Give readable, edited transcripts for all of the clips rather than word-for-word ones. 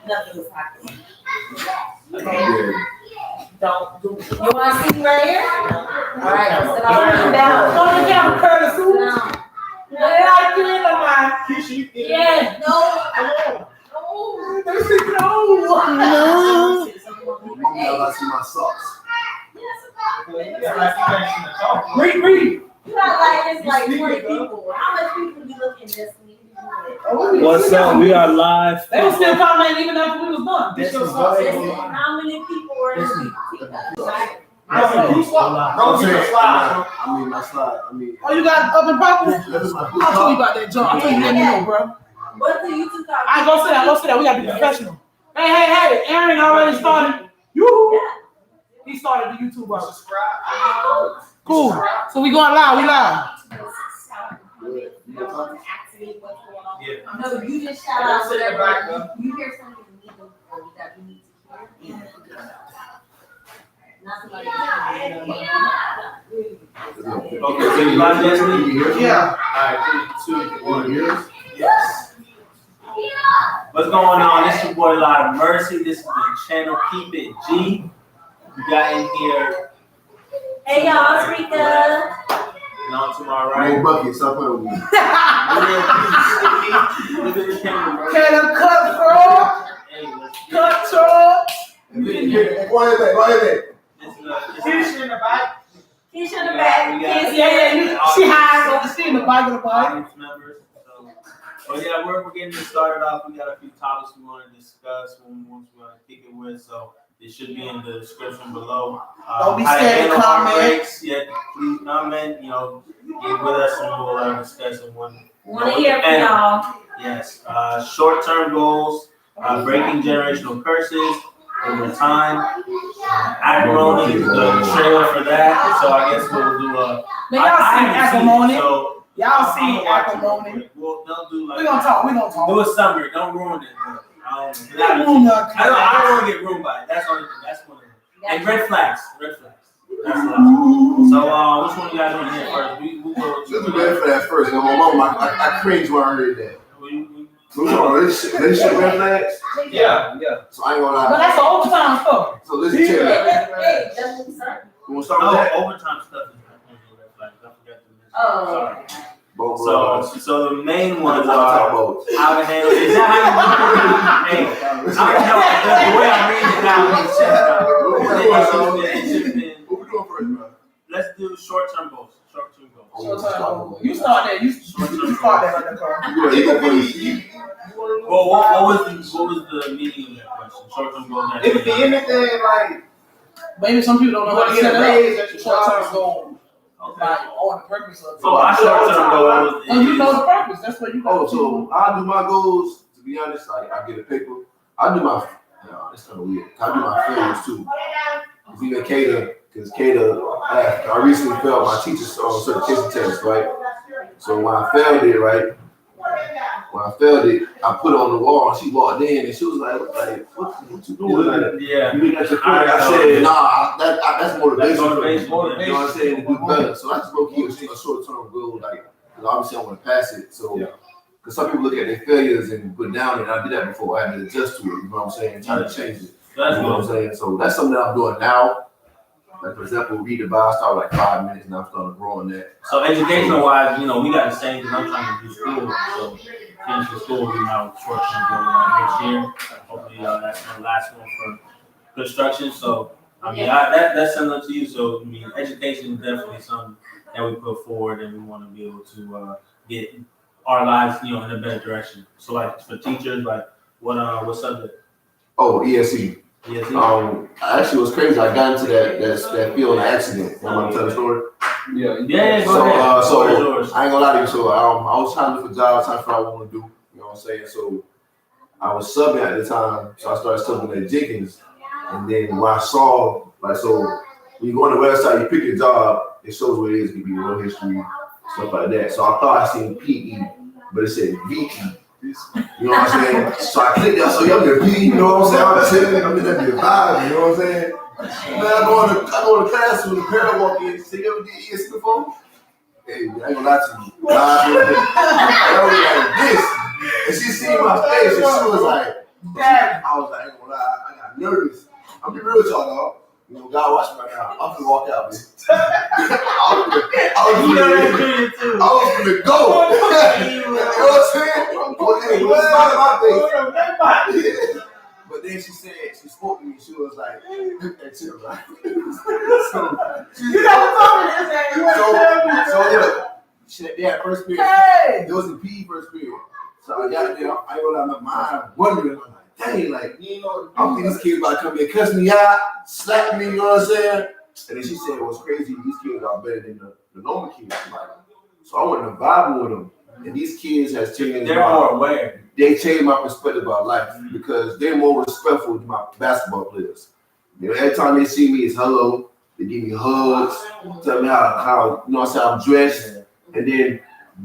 Nothing was happening. Okay. Don't do. You want to see right here? All right. Sit down. Don't you have a curly suit? No. I clean on my. Yeah. No. No. They say no. I see my socks. Read. You got like it's like 20 people. How much people be looking this week? What's up? We are live. They were still commenting even after we was done. How many people were in the My slide. Oh, you got up and popping? I'll tell you about that jump. I'll tell you let me know, bro. What's the YouTube comment? I ain't gonna say that. We gotta be professional. Hey. Aaron already started. You. He started the YouTube bro. Subscribe. Cool. So we going live. We live. Yeah. No, you just shout out whatever. You hear something illegal that we need to hear. Not somebody Okay, so you live yesterday? Yeah. All right, 3, 2, 1, years. Yes. What's going on? This is your boy Lot of Mercy. This is the channel Keep It G. We got in here. Hey y'all, it's Rika. And on to my right. No bucket, stop playing with me. Look at the camera, Can I cut fraud? Hey, let's Cut fraud? Why is that? Keisha in the back. Keisha in the back. Yeah. She hides over the in the back of the bike. Audience members. So yeah, we're getting this started off. We got a few topics we want to discuss once we want to kick it with. So it should be in the description below. Don't be scared to comment. Yeah, please comment. Get with us and we'll discuss it one. Want to hear from y'all? Yes. Short-term goals, breaking generational curses over time. Acrimony is the trailer for that. So I guess we'll do a. Now y'all see Acrimony. So y'all see Acrimony. We'll do like. We gonna talk. Do a summary. Don't ruin it. I don't want to get ruined by it. That's one of them. And red flags. That's what so which one you guys want to hear first? We go. Let's do red flags first. I cringe when I heard that. So we talking relationship red flags? Yeah. So I ain't gonna lie. But that's overtime stuff. So listen to that. Hey, that's what we start. You wanna start with that? Overtime stuff is not going to be red flags. I forgot to mention. Oh. Sorry. So the main ones are how to handle. Is that how you? Hey, the way I read it now, What we doing first, bro? let's do short-term goals. You start that. You start that right there, Carl. Well, what was the meaning of that question? Short-term goals. It could be anything like maybe some people don't know how to set it up. Short-term goal. Okay. Like on the purpose of it. So our short-term goal is. And you know the purpose. That's what you go. So I do my goals. To be honest, I get a paper. I do my. It's kind of weird. I do my failures too. If you cater, because cater, I recently failed my teacher's certification test, right? So when I failed it, I put it on the wall and she walked in and she was like, what you doing? Yeah. I said, nah, that's motivation. You know Motivation. what I'm saying? To do better. So I just go keep a short-term goal, obviously I want to pass it. So, because some people look at their failures and put down, and I did that before. I had to adjust to it. You know what I'm saying? Try to change it. You know what I'm saying? So that's something that I'm doing now. Like for example, read the Bible. I started like 5 minutes, and I'm starting growing that. So educational wise, we got the same because I'm trying to do school. So finish the school will be my short-term goal next year. Hopefully that's my last one for construction. So that's similar to you. So education is definitely something that we put forward, and we want to be able to get our lives, in a better direction. So like for teachers, like what subject? Oh, ESE. Actually, it was crazy. I got into that field in an accident. I'm gonna tell the story. Yeah. So I ain't gonna lie to you. So I was trying to look for jobs, trying to find what I want to do. You know what I'm saying? So I was subbing at the time. So I started subbing at Jenkins, and then when I saw so when you go on the website, you pick your job. It shows what it is. It could be real history, stuff like that. So I thought I seen PE, but it said VE. You know what I'm saying? So I clicked that. So y'all be a PE, you know what I'm saying? I'm in that vibe, you know what I'm saying? Man, I go to class when the parent walk in. Say, you ever did ESC before? Hey, I ain't gonna lie to you. I was like this. And she seen my face and she was like, Dad. I was like, I ain't gonna lie, I got nervous. I'm being real with y'all, dog. You know, God watch me right now. I'm gonna walk out, man. I was gonna go. You know what I'm saying? It was not my face. But then she said, she spoke to me, she was like, look at you, right? You never told me this, man. You want to tell me? So look, they had first period. Hey. It was a PE first period. So I got there, I ain't gonna lie, my mind wondering, I'm like, dang, like, I'm thinking these kids about to come here, cuss me out, slap me, you know what I'm saying? And then she said, what's crazy, these kids are better than the normal kids. Like, so I went to vibe with them. And these kids has changed. They're more aware. They changed my perspective about life because they're more respectful to my basketball players. You know, every time they see me, it's hello. They give me hugs, tell me how you know what I'm saying, I'm dressed. And then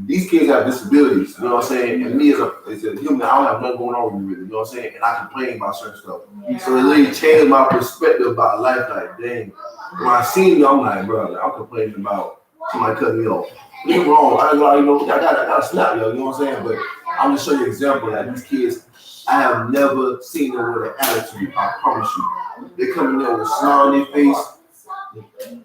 these kids have disabilities, you know what I'm saying? And me as a human, I don't have nothing going on with me, really, you know what I'm saying? And I complain about certain stuff. So it really changed my perspective about life. Like, dang, when I seen you, I'm like, bro, like, I'm complaining about somebody cutting me off. Nothing wrong. I gotta snap, yo, you know what I'm saying? But I'm gonna show you an example. Like, these kids, I have never seen them with an attitude, I promise you. They come in there with a smile on their face,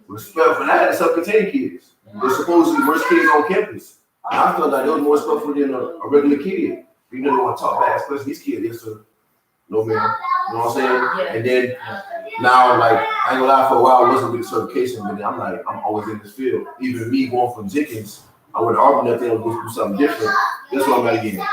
respectful. And I had self-contained kids. They're supposedly worst kids on campus. And I felt like they was more respectful than a regular kid. You know, they want to talk back, especially these kids. They're so, no man, you know what I'm saying? Yeah. And then now, like, I ain't gonna lie, for a while I wasn't with the certification, but then I'm like, I'm always in this field. Even me going from Jenkins, I went to Auburn that thing and go do something different. That's what I'm at again.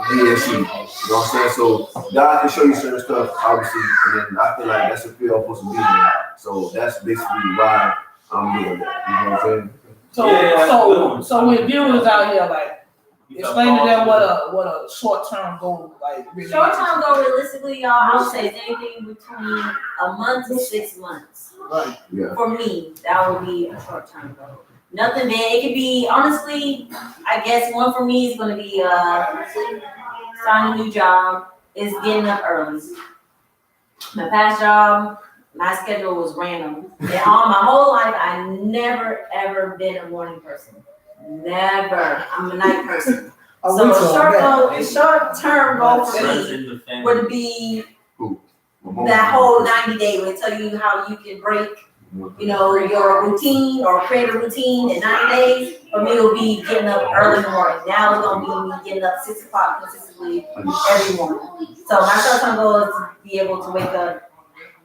DSC, you know what I'm saying? So God can show you certain stuff, obviously, and then I feel like that's a field I'm supposed to be in. So that's basically why I'm doing that. You know what I'm saying? So when viewers out here, like, explain to them what a short-term goal, like, really Short-term goal, realistically, y'all, I would say it's anything between a month to 6 months. Right. Yeah. For me, that would be a short-term goal. Nothing big. It could be, honestly, I guess one for me is going to be starting a new job. Is getting up early. My past job, my schedule was random. And all my whole life, I never ever been a morning person. Never. I'm a night person. So a short-term goal for me would be that whole 90-day would tell you how you can break, you know, your routine or create a routine in 90 days. For me, it will be getting up early in the morning. Now it's gonna be me getting up 6 o'clock consistently every morning. So my short-term goal is to be able to wake up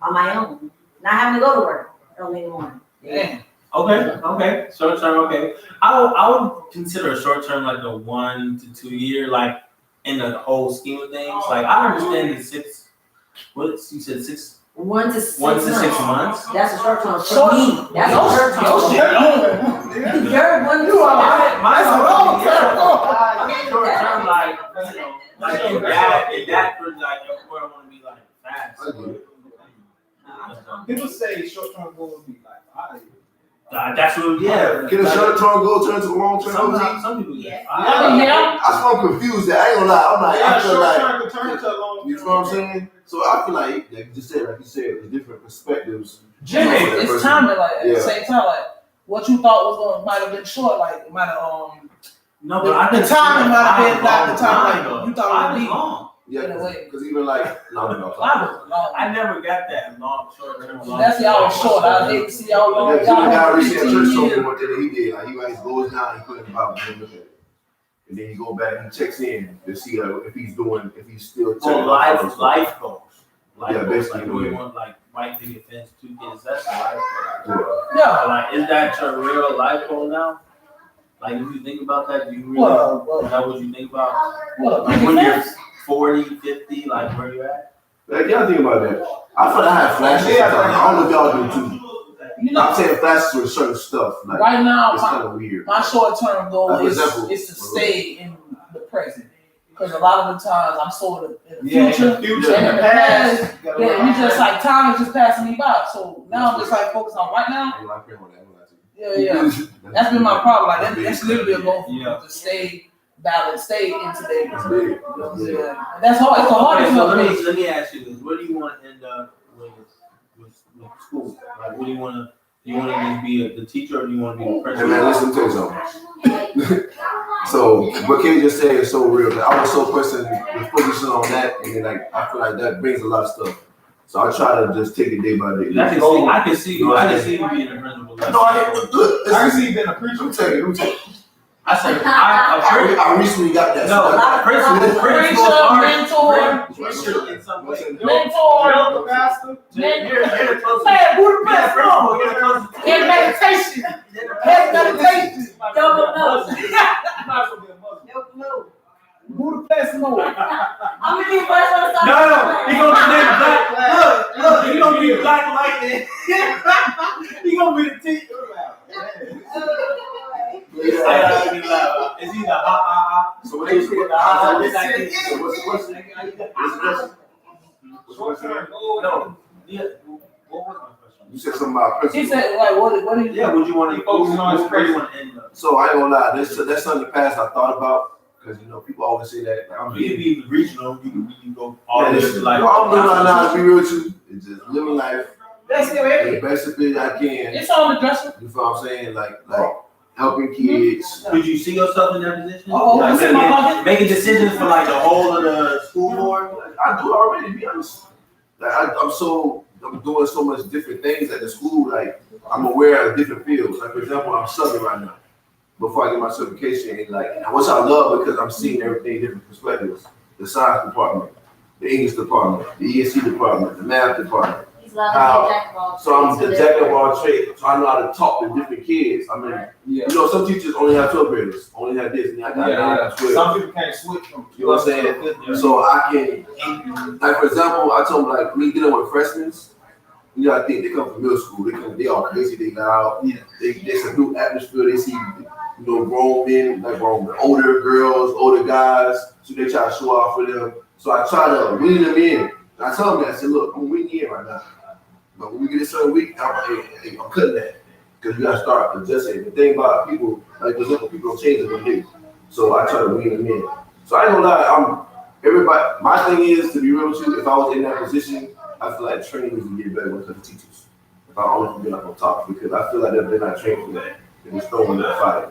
on my own, not having to go to work early in the morning. Yeah. Okay. Short term, okay. I would consider a short term like a 1 to 2 year, like in the whole scheme of things. Like I understand the 6. What you said 6? 1 to 6 1 to 6 months. That's a short term for me. That's a short term. You're 1 to 6. Mine's a long term. Short term, like you know, like in that for like where I want to be like fast. People say short-term goals be like, That's what, yeah. Can a short-term goal turn to a long-term goal? Some people, yeah. That's why I'm confused. I ain't gonna lie. I'm like, I feel like, short-term can turn to a long-term. you know what I'm saying? So I feel like you just said, like you said, the different perspectives. Jimmy, it's timing, like, at the same time, like, what you thought was going might have been short, like, it might have, No, but I the timing might have been not the time, like, you thought it would be. long. Yeah, In a way. because even like, no. I never got that long, short term. That's y'all short. I hate to see y'all long. Yeah, the guy recently at 15 church told years. me what that he did. Like he writes goes down, he put it in the Bible, and then he go back and checks in to see if he's still checking. Life goals. Yeah, basically, Like, we want like white picket fence, 2 kids. That's a life goal. Yeah. Like, is that your real life goal now? Like, if you think about that, do you really? Well, is that what you think about? Well, Like when you're 40, 50, like where you at? Like, y'all think about that. I feel like I have flashes. I don't know if y'all do too. you know, I'm saying flashes with certain stuff. Like, right now, it's kind of weird. my short-term goal Like, for is example, to stay in the present. Because a lot of the times I'm so in the future, and in the past, yeah, you just like time is just passing me by. So now I'm just like focused on right now. Yeah. That's been my problem. Like that's literally a goal for me to stay balanced, stay in today. Yeah. That's hard. It's the hardest. So let me ask you this: where do you want to end up with school? Like, what do you want to You want to just be the teacher, or do you want to be the Hey principal? man, listen to something. So what Kay just said is so real. I was so personally focusing on that, and then like I feel like that brings a lot of stuff. So I try to just take it day by day. I can see you being a principal. No, look, I can see you being a preacher. Let me tell you. I said, I recently got that. no, principal, mentor, preacher in some way. mentor, Pastor. You're the closest. man, Budapest, Principal, you're the closest. in meditation, head meditation, Don't know. You might as well be a Muslim. Don't know. Budapest, no. I'm gonna be the first one to start. No, he gonna be the black. Look, he gonna be black lightning. He gonna be the teacher. It's either So what you say? What's No. Yeah. What was my question? You said something about He principle. said, like, what do you? Yeah. Would you want to focus on his crazy one? So I ain't gonna lie, that's something in the past I thought about, because people always say that like, I'm You can being be regional. You can go all the way to like. I'm living right now to be real with you. It's just living life That's the it. best of it I can. It's on the dresser. You feel what I'm saying? Like helping kids. Could you see yourself in that position? Oh, Like it's in my pocket. making decisions for like the whole of the school board? I do already, to be honest. Like I'm doing so much different things at the school. Like I'm aware of different fields. Like for example, I'm subbing right now before I get my certification. And which I love because I'm seeing everything different perspectives. The science department, the English department, the ESC department, the math department. He's loving the jack of all So I'm the trades. jack of all trades. So I know how to talk to different kids. I mean, Yeah. some teachers only have 12 graders, only have this, and I got 12. Some people can't switch from. You know what I'm saying? So I can, like for example, I told them like me dealing with freshmen, I think they come from middle school. They all crazy, they loud. Yeah. It's a new atmosphere. They see, grown men, older girls, older guys. So they try to show off for them. So I try to wean them in. I tell them that, I said, look, I'm weaning you in right now. But when we get a certain week, I'm cutting that. Because you gotta start adjusting. The thing about people, like for example, people don't change it when they do. So I try to wean them in. So I ain't gonna lie, my thing is, to be real with you, if I was in that position, I feel like training needs to get better when it comes to teachers. If I only be like on top, because I feel like they're not trained for that. They're just throwing in the fight.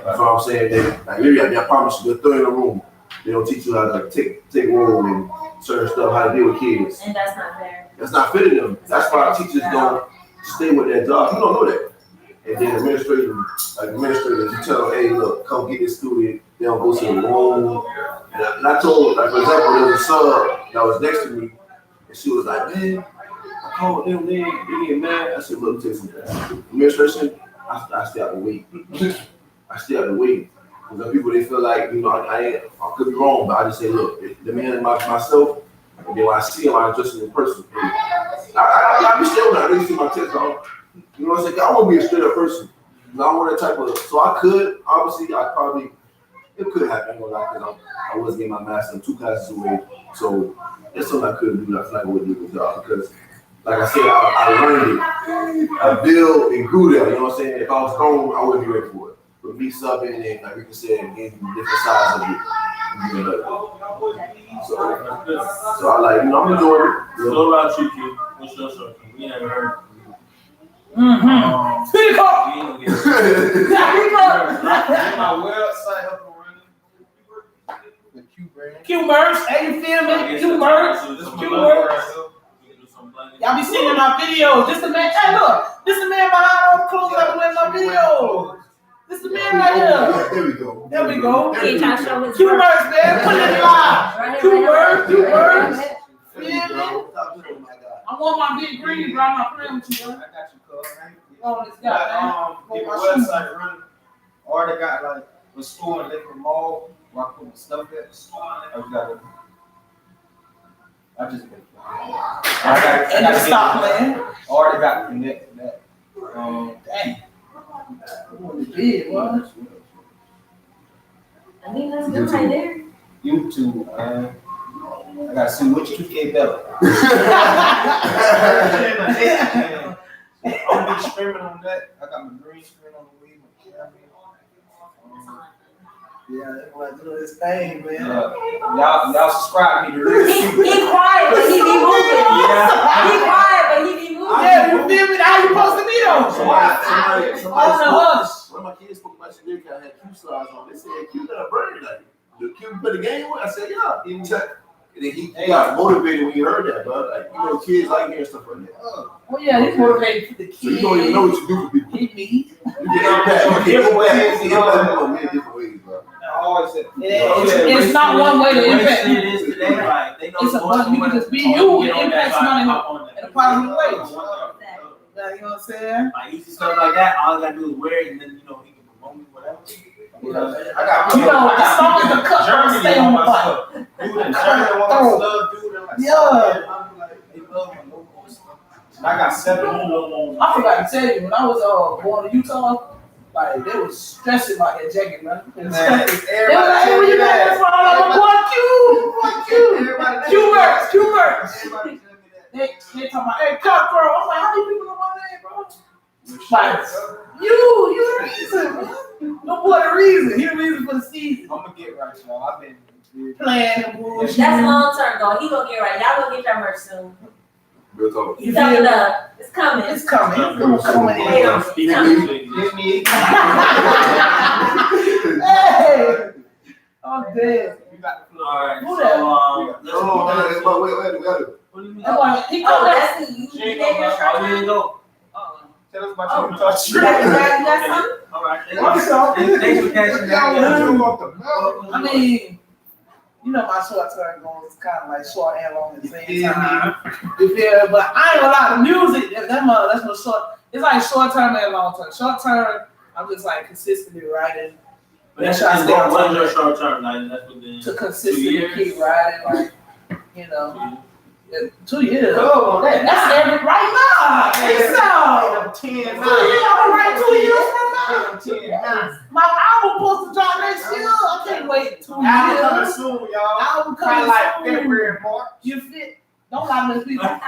That's what I'm saying. I promise you, they're throwing in the room. They don't teach you how to take role and certain stuff, how to deal with kids. And that's not fair. That's not fitting them. That's why teachers don't stay with their job. You don't know that. And then administrators, you tell them, hey, look, come get this student. They don't go to the room. And I told, like, for example, there was a sub that was next to me, and she was like, man, I called them, they get mad. I said, look, let me tell you something. Administration, I stay out the way. I stay out the way. Because people, they feel like, I could be wrong, but I just say, look, the man myself, and then when I see him, I address him in person. I be still when I really see my text on. You know what I'm saying? I want to be a straight up person. I want that type of, so I could, obviously, it could happen, because I was getting my master 2 classes away. So that's something I could do. I feel like I would do a good job because, like I said, I learned it. I built and grew there. You know what I'm saying? If I was home, I wouldn't be ready for it. But me subbing and, like we can say, getting different sides of it. So I like, I'm enjoying it. So what about you, Q? What's your story? We never heard. Speak up. We ain't gonna Get my website up and running. The Q brand. Q-Merch, hey, you feel me? Q-Merch, Q-Merch. Y'all be seeing my videos. This the man, hey look, this the man behind all the clothes I've been wearing my videos. This the man right here. There we go. There we go. He ain't trying to show his Q-Merch, man, put it live. Q-Merch. Feel me? I want my big green, bro. I'm not playing with you, bro. I got you, cuz. Oh, this guy, Get my website running. Or they got like a store in Liquor Mall where I put my stuff at. I just been. And I stop playing. Or they got connected to that. Dang. What it did, what? I think that's good right there. YouTube, man. I gotta see which 2K better. I'm gonna be streaming on that. I got my green screen on the weed, my camera. Yeah, that's why I do this thing, man. Y'all subscribe me to real He quiet, but he be moving. Yeah. He quiet, but he be moving. I Yeah, you feel me? How you supposed to be though? One of my kids spoke about your I had Q stars on. They said Q got a bird like the Q play the game with. I said, yeah. And then he got motivated when he heard that, bro. Like, you know, kids like hearing stuff like that. Oh yeah, he's motivated for the kids. So you don't even know what you do for people. Hit me. You get impact different ways, bro. I always said, It's not one way to impact. It is today, like, they know It's a bunch. You can just be you and impact somebody in a positive way. You know what I'm saying? Like easy stuff like that, all I gotta do is wear it, and then you know he can promote me, whatever. I got You know, as long as the cup Germany stay on the bike. Dude in Germany want my stuff, dude. And like, Yeah. they love my logo and stuff. And I got 7 logos. I forgot to tell you, when I was going to Utah, like they was stressing about that jacket, man. They was like, hey, where you at? That's why I'm like, Q works. They talking about, hey, cutthroat. I'm like, how do you people know my name, bro? Like, you the reason, man. No boy the reason. He the reason for the season. I'm gonna get right, y'all. I've been Playing and bullshit. That's long term goal. He gonna get right. Y'all gonna get your merch soon. Real talk. He's coming up. It's coming. It's coming. It's coming in. Give me. Hey! I'm dead. You got the floor. Alright, Who so that? Wait, we gotta. what do you mean? That boy, he Oh, come back. that's who you She did ain't your gonna shirt Oh, you didn't on? go. Tell us about Oh. your touch. You got something? Alright, What's up? thanks for catching that. I mean, you know my short term goals is kind of like short and long at the same time. You feel? But I ain't gonna lie, the music, that's my short. It's like short term and long term. Short term, I'm just like consistently writing. But that's what is your short term, like that's within To 2 consistently years? keep writing, like, you know, 2 years. Come on, That's every right now. Hey, so. 10 Yeah, I'm right 2 years from now. 10 My album supposed to drop next year. I can't wait 2 Album coming years. soon, y'all. Album Kind coming of like soon. February, March. You fit? Don't lie to the people. February,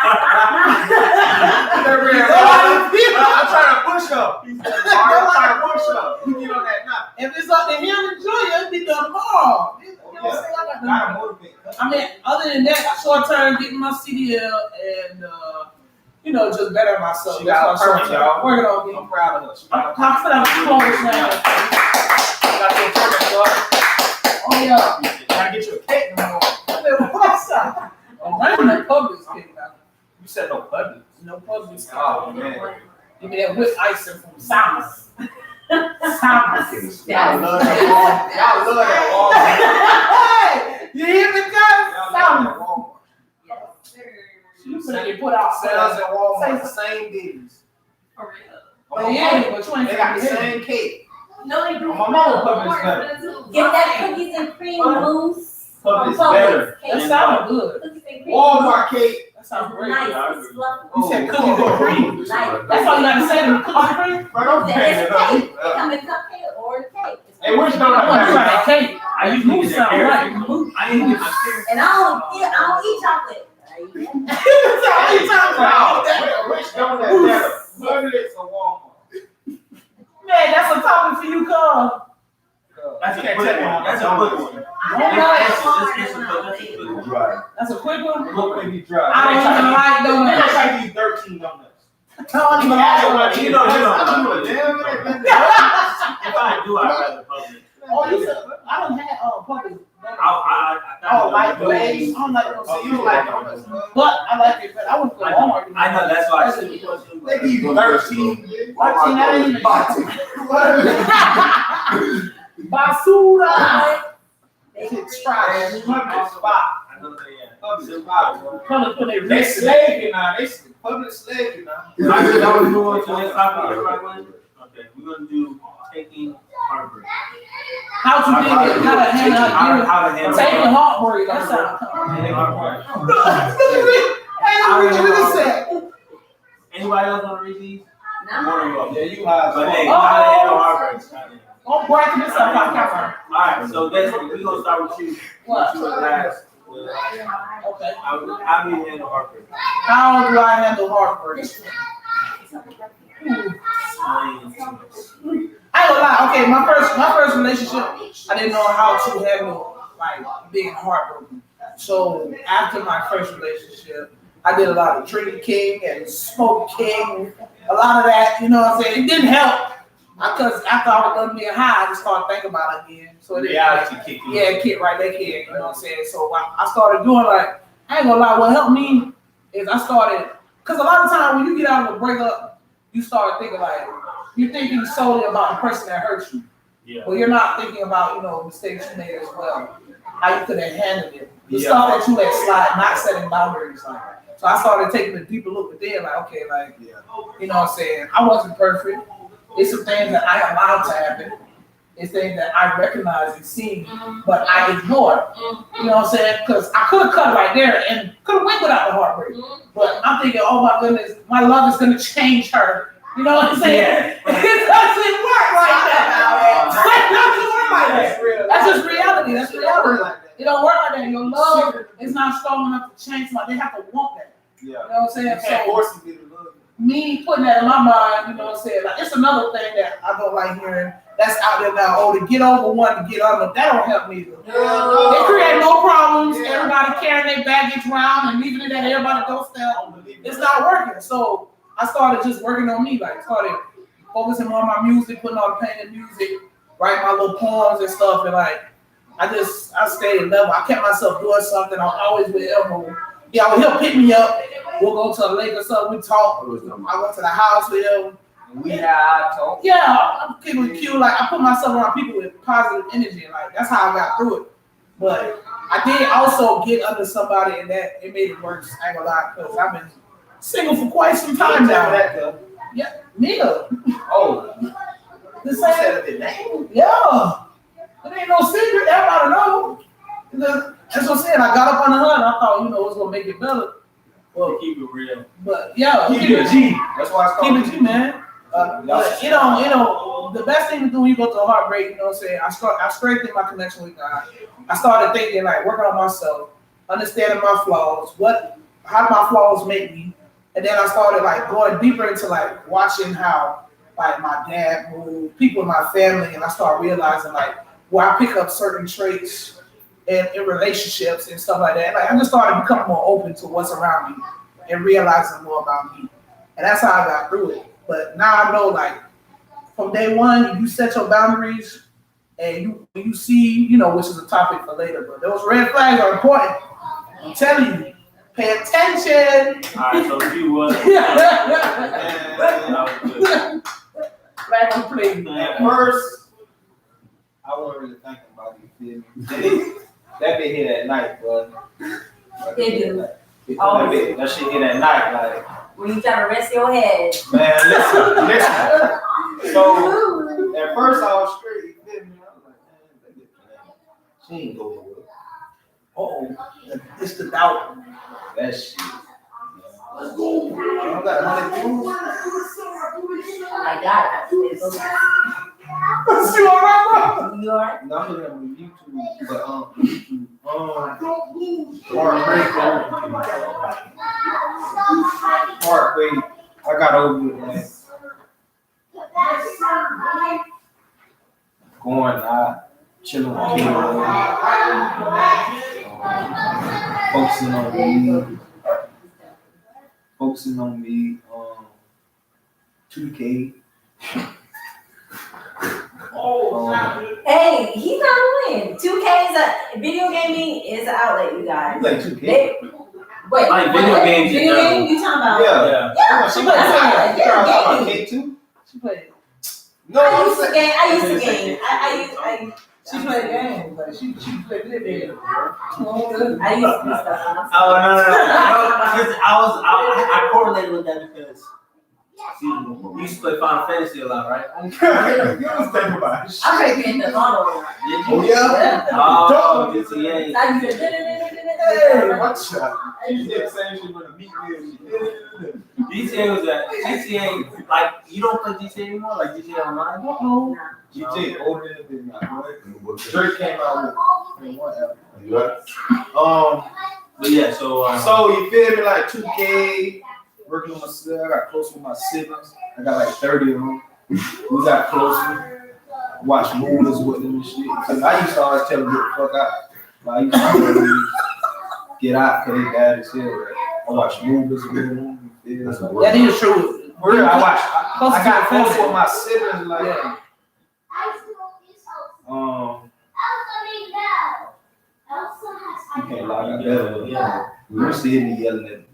Don't lie to the March. people. I'm trying to push up. I'm trying to push up. You get on that now. If it's up to him and Julia, it'll be done tomorrow. You know what I'm saying? I got the- Gotta motivate. I mean, other than that, short term, getting my CDL and, you know, just better myself. She got That's my perfect, short term. y'all. Working on me. I'm proud of her. She got I'm confident I'm close now. got your perfect, y'all. Oh, yeah. Gotta get you a cake no more. What's up? I'm running that Publix cake now. You said no buddy. No Publix cake. Oh, man. Give me that whipped icing from Sal's. Sal's. Y'all love that Walmart. Hey! You hear me, guys? Y'all love Sal's. that Walmart. You better put out Sales sales. at Walmart the same days. But yeah, but you ain't They got the finna same cake. No, they do. My mama Publix better. Get that cookies and cream mousse. Publix from better. That Cake. sounds good. Cookies and cream. Walmart cake. That sounds great. Nice. It's fluffy. You said cookies and cream. Nice. That's all you gotta say to me, cookies and cream? Right, I'm It's paying it cake. It up. come in cupcake or cake. Hey, which I donut want to try that better? cake. I usually Mousse get sound that right. carrot. I usually get my carrot. And I don't eat chocolate. I eat that. That's all you talking about. Which donut better? Publix or Walmart? Man, that's a topic for you, Carl. That's a You can't quick tell me one. how That's much a quick donuts. one. Right. That's a quick one. Look when you drive. I don't even like They donuts. try to use 13 donuts. I don't even like donuts. You know. I'm doing damn it. If I do, I'd rather Publix. Oh, you said I don't have Publix. Oh, like Lay's? I don't like those. Oh, you don't like donuts? But I like it. But I went to Walmart. I know, that's why I said They give you 13. Basura. It's trash. Publix spot. I know they Publix spot. Come put their They wrist. slave you now. They Publix slave you now. That was move on to the next topic. Everybody want it? Okay, we're gonna do taking heartbreak. How to do it? How to handle it? How to handle Taking it. heartbreak. That's how. Taking heartbreak. Hey, what you said? Anybody else wanna read these? No. One of them. Yeah, you have. But hey, how to handle heartbreak. Don't break this up on camera. Alright, so Destiny, we're gonna start with you. What? You were last. Okay. How do you handle heartbreak? How do I handle heartbreak? I ain't gonna lie. Okay, my first relationship, I didn't know how to handle like being heartbroken. So after my first relationship, I did a lot of drinking and smoking, a lot of that, you know what I'm saying? It didn't help. Because after I was done being high, I just started thinking about it again. So it reality kicked in. Yeah, kick right back in, you know what I'm saying? So I started doing like, I ain't gonna lie, what helped me is I started, because a lot of times when you get out of a breakup, you start thinking like, you're thinking solely about the person that hurt you. Yeah. But you're not thinking about, you know, mistakes you made as well. How you could have handled it. The stuff that you let slide, not setting boundaries. Like. So I started taking a deeper look within, like, okay, like, you know what I'm saying? I wasn't perfect. It's some things that I allowed to happen. It's things that I recognize and see, but I ignored. You know what I'm saying? Because I could have cut right there and could have went without the heartbreak. But I'm thinking, oh my goodness, my love is going to change her. You know what I'm saying? It doesn't work like that. It doesn't work like that. That's just reality. That's reality. It don't work like that. Your love is not strong enough to change somebody. They have to want that. You know what I'm saying? So, me putting that in my mind, you know what I'm saying? Like, it's another thing that I don't like hearing that's out there now. Oh, to get over one, to get under, that don't help me either. They create no problems. Everybody carrying their baggage around and leaving it at everybody's doorstep. It's not working. So I started just working on me. Like, started focusing on my music, putting on painting music, writing my little poems and stuff. And like, I stayed level. I kept myself doing something. I'm always with Elmo. Yeah, he'll pick me up. We'll go to a lake or something. We talk. I went to the house with him. We had talk. Yeah, I'm keeping it cute. Like, I put myself around people with positive energy. Like, that's how I got through it. But I did also get under somebody, and that it made it worse. I ain't gonna lie, because I've been single for quite some time now. Yeah, Mia. Oh, The same. Yeah. It ain't no secret. Everybody know. That's what I'm saying. I got up on the hood and I thought, you know, it was gonna make it better. Well, keep it real. But yeah, keep it G. That's why it's called keep it G, man. But you know, the best thing to do when you go through a heartbreak, you know what I'm saying? I strengthened my connection with God. I started thinking, like, working on myself, understanding my flaws, how my flaws make me. And then I started like going deeper into like watching how like my dad moved, people in my family, and I started realizing like where I pick up certain traits in relationships and stuff like that. Like, I just started becoming more open to what's around me and realizing more about me. And that's how I got through it. But now I know, like, from day one, you set your boundaries and you see, you know, which is a topic for later, but those red flags are important. I'm telling you, pay attention. All right, so if you was. Flag on play. At first, I wasn't really thinking about it, you feel me? That bit hit at night, bro. They do. That shit hit at night, like. When you try to rest your head. Man, listen. So, at first I was straight, you feel me? I was like, man, that bitch playing. She ain't going nowhere. It's the doubt. That shit. Let's go. I got 100 views. I got it. You all right, bro? You all right? No, I'm looking at YouTube, but heartbreak. I got over it, man. Going out, chilling with people, focusing on me, 2K. Hey, he's not playing. 2K is a video gaming is an outlet, you guys. You play 2K? Wait, like video games. Video game? You talking about? Yeah. Yeah, she plays That's yeah, K too. She played. No, I used to game. She played games, but she played video games. I used to do stuff. Oh no! I correlated with that because you used to play Final Fantasy a lot, right? You was thinking about it. I played Grand Theft Auto. Oh yeah. Oh, GTA. I used to Hey, watch out. She did the same shit with a meat meal. GTA was that GTA, like, you don't play GTA anymore, like GTA Online? No. GTA older than this now. Drake came out with one album. You right? But yeah, so So you feel me, like 2K, working on myself. I got close with my siblings. I got like 30 of them. We got closer. Watch movies with them and shit. Cause I used to always tell them get the fuck out. Like, I used to always get out because they bad as hell. Right? I watch movies with them. That's a That is true. For real, I got close family. with my siblings, like, Yeah. You can't lie, I got better. Yeah. You used to hear me yelling at them.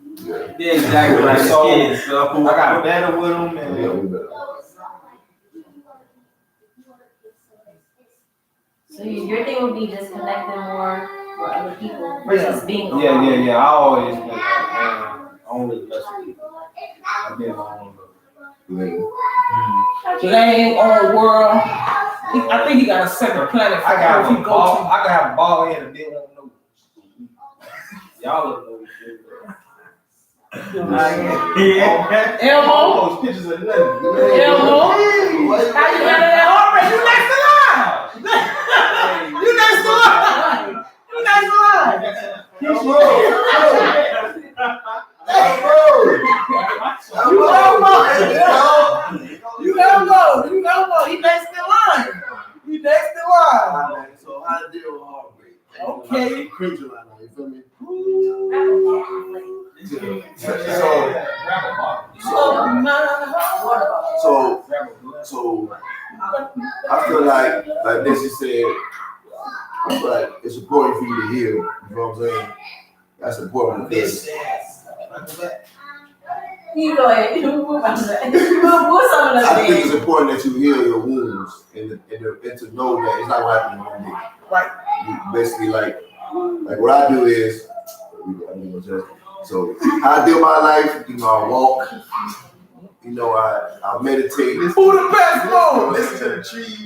Yeah, exactly. Like So, kids. So I got better with them, Yeah, and we better. So your thing would be just connecting more with other people versus being yeah. I always been like, man, I don't really mess with people. I've been on So they ain't on world. I think he got a separate planet. I got if he a go ball. to. I can have a ball in and they won't know. Y'all don't know shit, bro. Elmo. Those pictures of nothing. Elmo. How you got that heartbreak? You next to line. You next to line. You next to line. You don't know. He next in line. He next in line. So how to deal with heartbreak? Okay. Cringe right now, you feel me? So I feel like Desi said, I feel like it's important for you to heal. You know what I'm saying? That's important because You go ahead. What's some of I think things? it's important that you heal your wounds and to know that it's not gonna happen in one day. Right. You basically like what I do is so how I deal my life, I walk, I meditate. Who the best mode? Listen to the trees.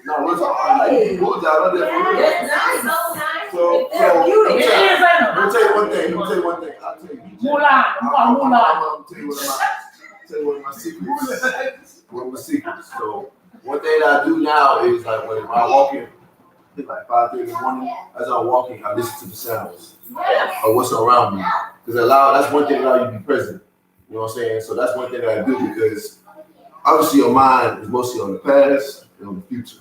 No, we're talking good job. That's nice. So nice. So Therapeutic. It is, ain't it? Let me tell you one thing. I'll tell you. Mulan. I'm gonna tell you one of my secrets. One of my secrets. So one thing that I do now is like when I walk in, it's like 5:30 in the morning. As I'm walking, I listen to the sounds of what's around me. Because that's one thing that allows you to be present. You know what I'm saying? So that's one thing that I do because obviously your mind is mostly on the past and on the future.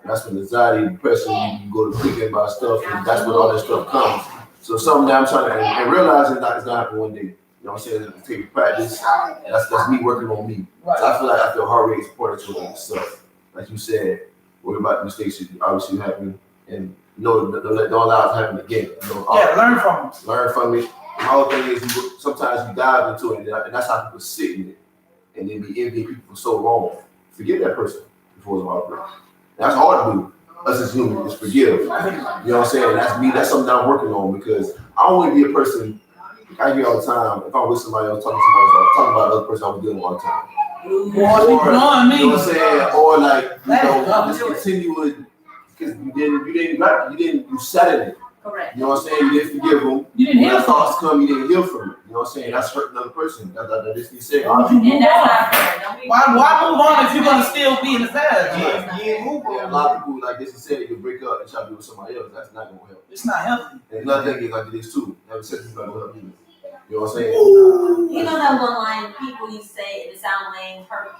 And that's when anxiety, depression, you go to thinking about stuff, and that's when all that stuff comes. So something that I'm trying to and realize it's not happening one day. You know what I'm saying? It takes practice. And that's me working on me. Right. So I feel heart rate is important to all this stuff. Like you said, worry about the mistakes that obviously happen and don't allow it to happen again. Learn from him. Learn from it. My whole thing is sometimes you dive into it, and that's how people sit in it, and then be envying people for so long. Forgive that person before it's heartbreak. That's hard to do. Us as humans is forgive. You know what I'm saying? That's me. That's something I'm working on because I don't want to be a person. I hear all the time. If I'm with somebody else, talking to somebody else, I'm talking about another person I was dealing with all the time. You know what I'm saying? Or like just continue with because you sat in it. Correct. You know what I'm saying? You didn't forgive them. You didn't heal when from thoughts come, you didn't heal from it. You know what I'm saying? That's hurting another person. That's what he said. And that's not fair. Why move on if you're gonna still be in the past? A lot of people, like this, said you can break up and try to be with somebody else. That's not gonna help. It's not healthy. And another thing is like this too. Having sex is not gonna help you. You know what I'm saying? You know that one line people you say it sound lame, hurt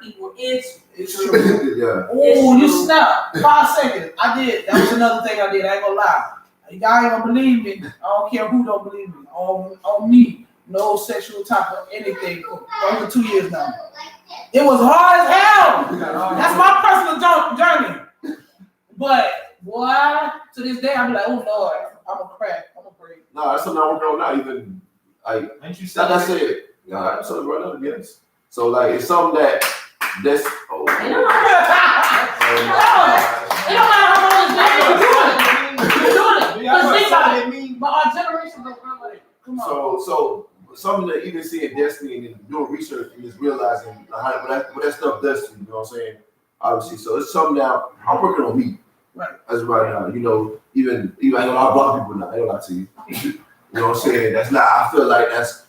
people. It's true. Yeah. Oh, you snap. 5 seconds. I did. That was another thing I did. I ain't gonna lie. Y'all ain't gonna believe me. I don't care who don't believe me. On me. No sexual type of anything for over 2 years now. It was hard as hell. That's my personal journey. But boy, to this day, I'm like, oh Lord, I'm a crack. I'm a break. No, that's something I'm working on now. Even like Ain't you like I said, I'm something right now to be honest. So like it's something that's it don't matter how long it's been, you're doing it. Because think about it. But our generation don't run with it. Come on. So something that even seeing Destiny and doing research and just realizing what that stuff does to you, you know what I'm saying? Obviously, so it's something that I'm working on me. Right. As right now, even I know I block people now. I don't lie to you. You know what I'm saying? That's not. I feel like that's.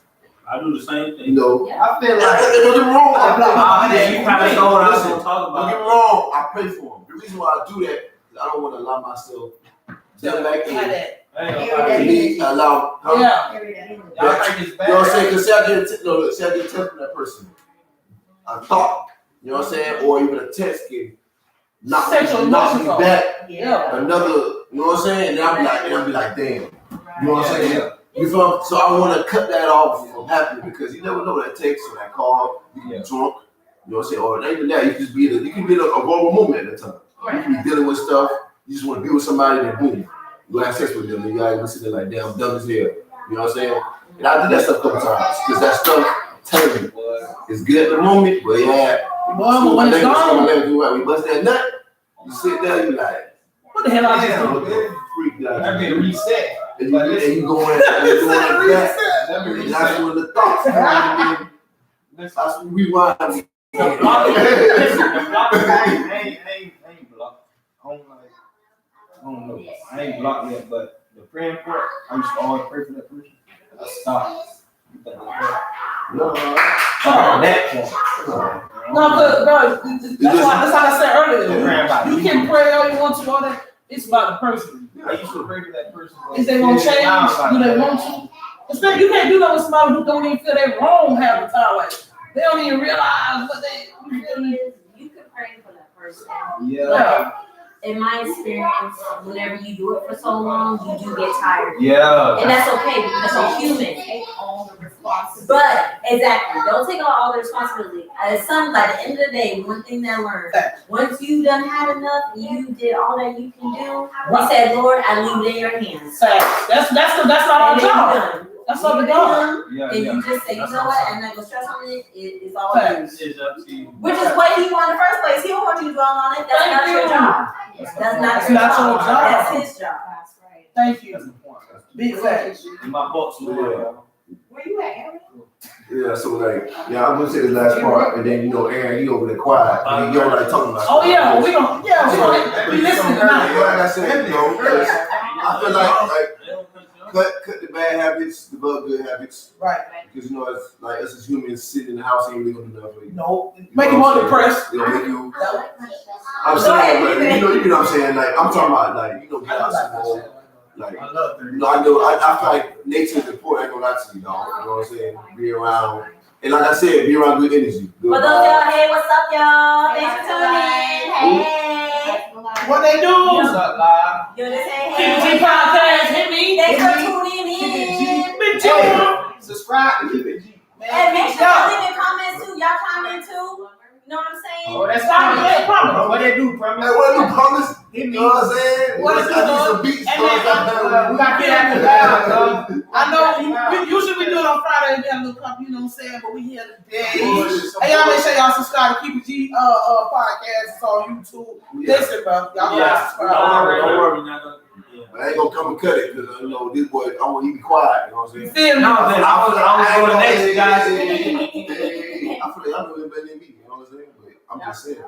I do the same thing. You know. Yeah. I feel like Don't get me wrong. You probably know what I was gonna talk Don't get me about. wrong. I pray for them. The reason why I do that is I don't want to allow myself to back in. Me allow. Yeah. y'all think it's bad. You know what I'm saying? Because say I get a text from that person. A thought, you know what I'm saying? Or even a text can knock me back. Yeah. Another, you know what I'm saying? And I'll be like, damn. You know what I'm saying? You You feel? So I want to cut that off from happening because you never know what that takes or that call. You can be drunk, you know what I'm saying? Or not even that. You can just be you can be in a vulnerable moment at the time. You can be dealing with stuff. You just want to be with somebody, and boom, you have sex with them. And you gotta be sitting there like, damn, I'm dumb as hell. You know what I'm saying? And I did that stuff a couple times because that stuff, telling you, it's good at the moment, but yeah. Well, when it's gone, we bust that nut. You sit there, you like, what the hell I just what do? the freak that I get reset. and you going like that. And that's when the thoughts come in. That's when we rewind. I ain't blocked. I don't know. I ain't blocked yet, but the praying part, I used to always pray for that person. I stopped. No, That part. That's like I said earlier. You can pray all you want to, all that. It's about the person. I used to pray for that person. Is they gonna change? Do they want to? Especially you can't do that with somebody who don't even feel they wrong half the time. Like they don't even realize what they. You can pray for that person. Yeah. In my experience, whenever you do it for so long, you do get tired. Yeah. And that's okay because you're human. Take all the responsibility. But exactly, don't take all the responsibility. As some, by the end of the day, one thing that I learned: once you done had enough, you did all that you can do. We said, Lord, I leave it in your hands. That's not our job. That's up to God. And you just say, you know what? I'm not gonna stress on it. It's all Facts. yours. It's up to you. Which is what he wanted in the first place. He don't want you to dwell on it. That's not your job. That's not your job. That's his job. That's right. Thank you. That's the point. Big facts. In my books, Where you at, Aaron? Yeah, so like, I'm gonna say the last part, and then Aaron, he over there quiet, and you like talking about. Oh yeah, we don't. Yeah, we listening tonight. Like I said, I feel like cut the bad habits, develop good habits. Right. Because it's like us as humans sitting in the house ain't really gonna do nothing for you. No, make you more depressed. It'll make you. I'm saying, like, you know what I'm saying? Like, I'm talking about, like, get out some more. Like, I love that. I feel like nature is important. I ain't gonna lie to you, dog. You know what I'm saying? Be around, and like I said, be around good energy. Good For those y'all, hey, what's up, y'all? Thanks for tuning in. Hey. What they do? What's up, live? You just say KBG hey. podcast. Hit me. Thanks for tuning in. Big Joe. Subscribe to Keep It G. And make sure y'all leave in comments too. Y'all comment too. You know what I'm saying? Oh, that's fine. What they do, promise? Hey, what do promise? Hit me. You know what I'm saying? What is I need it, some beats. and so I got We got to get out the loud, dog. I know usually we do it on Friday. We have a little company, you know what I'm saying? But we here today. Hey, y'all make sure y'all subscribe to Keep It G podcast. It's on YouTube. Listen, bro. Y'all gotta subscribe. Don't worry, not gonna. I ain't gonna come and cut it because this boy, I want you to be quiet. You know what I'm saying? Feel me? No, I was going next, guys. I feel like I'm doing better than me. You know what I'm saying? But I'm just saying.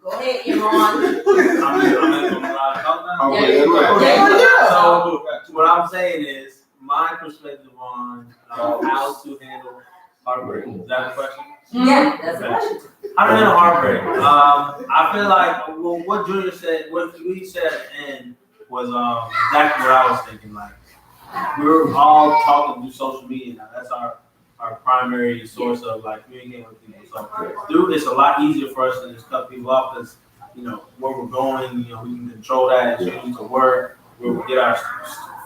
Go ahead, Iran. So what I'm saying is my perspective on how to handle heartbreak. Is that the question? Yeah, that's the question. How to handle heartbreak? I feel like what Junior said, what we said at the end was exactly what I was thinking. Like we're all talking through social media now. That's our primary source of like communicating with people. So through it's a lot easier for us to just cut people off because where we're going, we can control that and choose to work, where we get our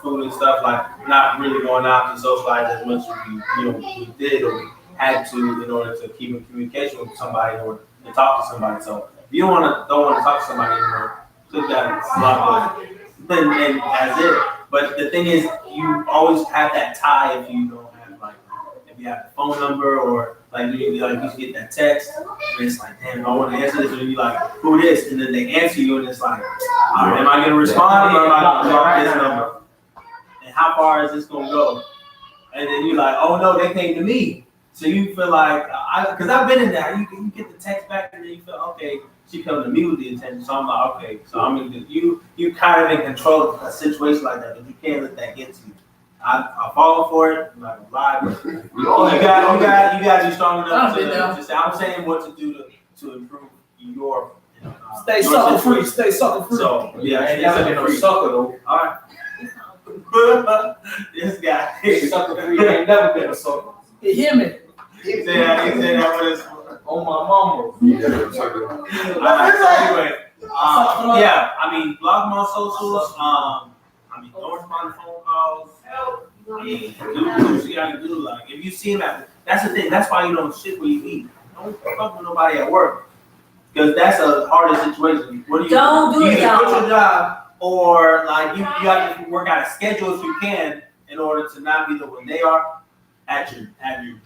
food and stuff. Like we're not really going out to socialize as much as we did or we had to in order to keep in communication with somebody or to talk to somebody. So if you don't want to talk to somebody anymore, click that block button. And that's it. But the thing is, you always have that tie if you don't have if you have the phone number or you just get that text and it's like, damn, I want to answer this, and you're like, who this? And then they answer you and it's like, all right, am I gonna respond or am I gonna block this number? And how far is this gonna go? And then you're like, oh no, they came to me. So you feel like, because I've been in that, you get the text back and then you feel, okay, she come to me with the attention. So I'm like, okay, so I'm gonna you kind of in control of a situation like that, but you can't let that get to you. I fall for it. I'm not gonna lie, but you got to be strong enough to say, I'm saying what to do to improve your. Stay sucker free. Stay sucker free. So yeah, Ain't never been no sucker though. All right. This guy. Sucker free ain't never been a sucker. You hear me? He said that with his. On my mama. Anyway, yeah, I mean, blog them on socials. Don't respond to phone calls. I mean, do what you gotta do. Like, if you see him that's the thing. That's why you don't shit where you eat. Don't fuck with nobody at work. Because that's a harder situation. What do you Don't do it, either quit y'all. your job or like you have to work out a schedule if you can in order to not be the way they are at your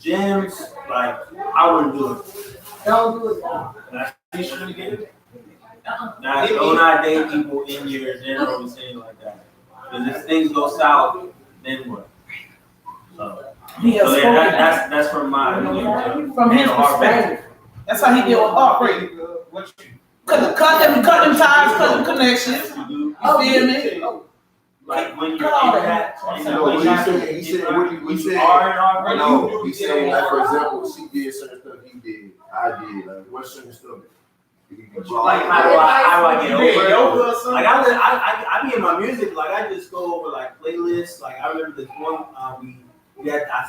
gyms. Like, I wouldn't do it. Don't do it, y'all. That's what you should get. Do not date people in your general vicinity like that. Because if things go south, then what? So, that's from my from his perspective. That's how he deal with heartbreak. Cut them ties, cut them connections. You feel me? Like when you Cut all that. No, he said, like, for example, she did certain stuff, he did, I did, like, what certain stuff? Like, how do I get over it? Like, I be in my music, like, I just go over, like, playlists. Like, I remember this one, I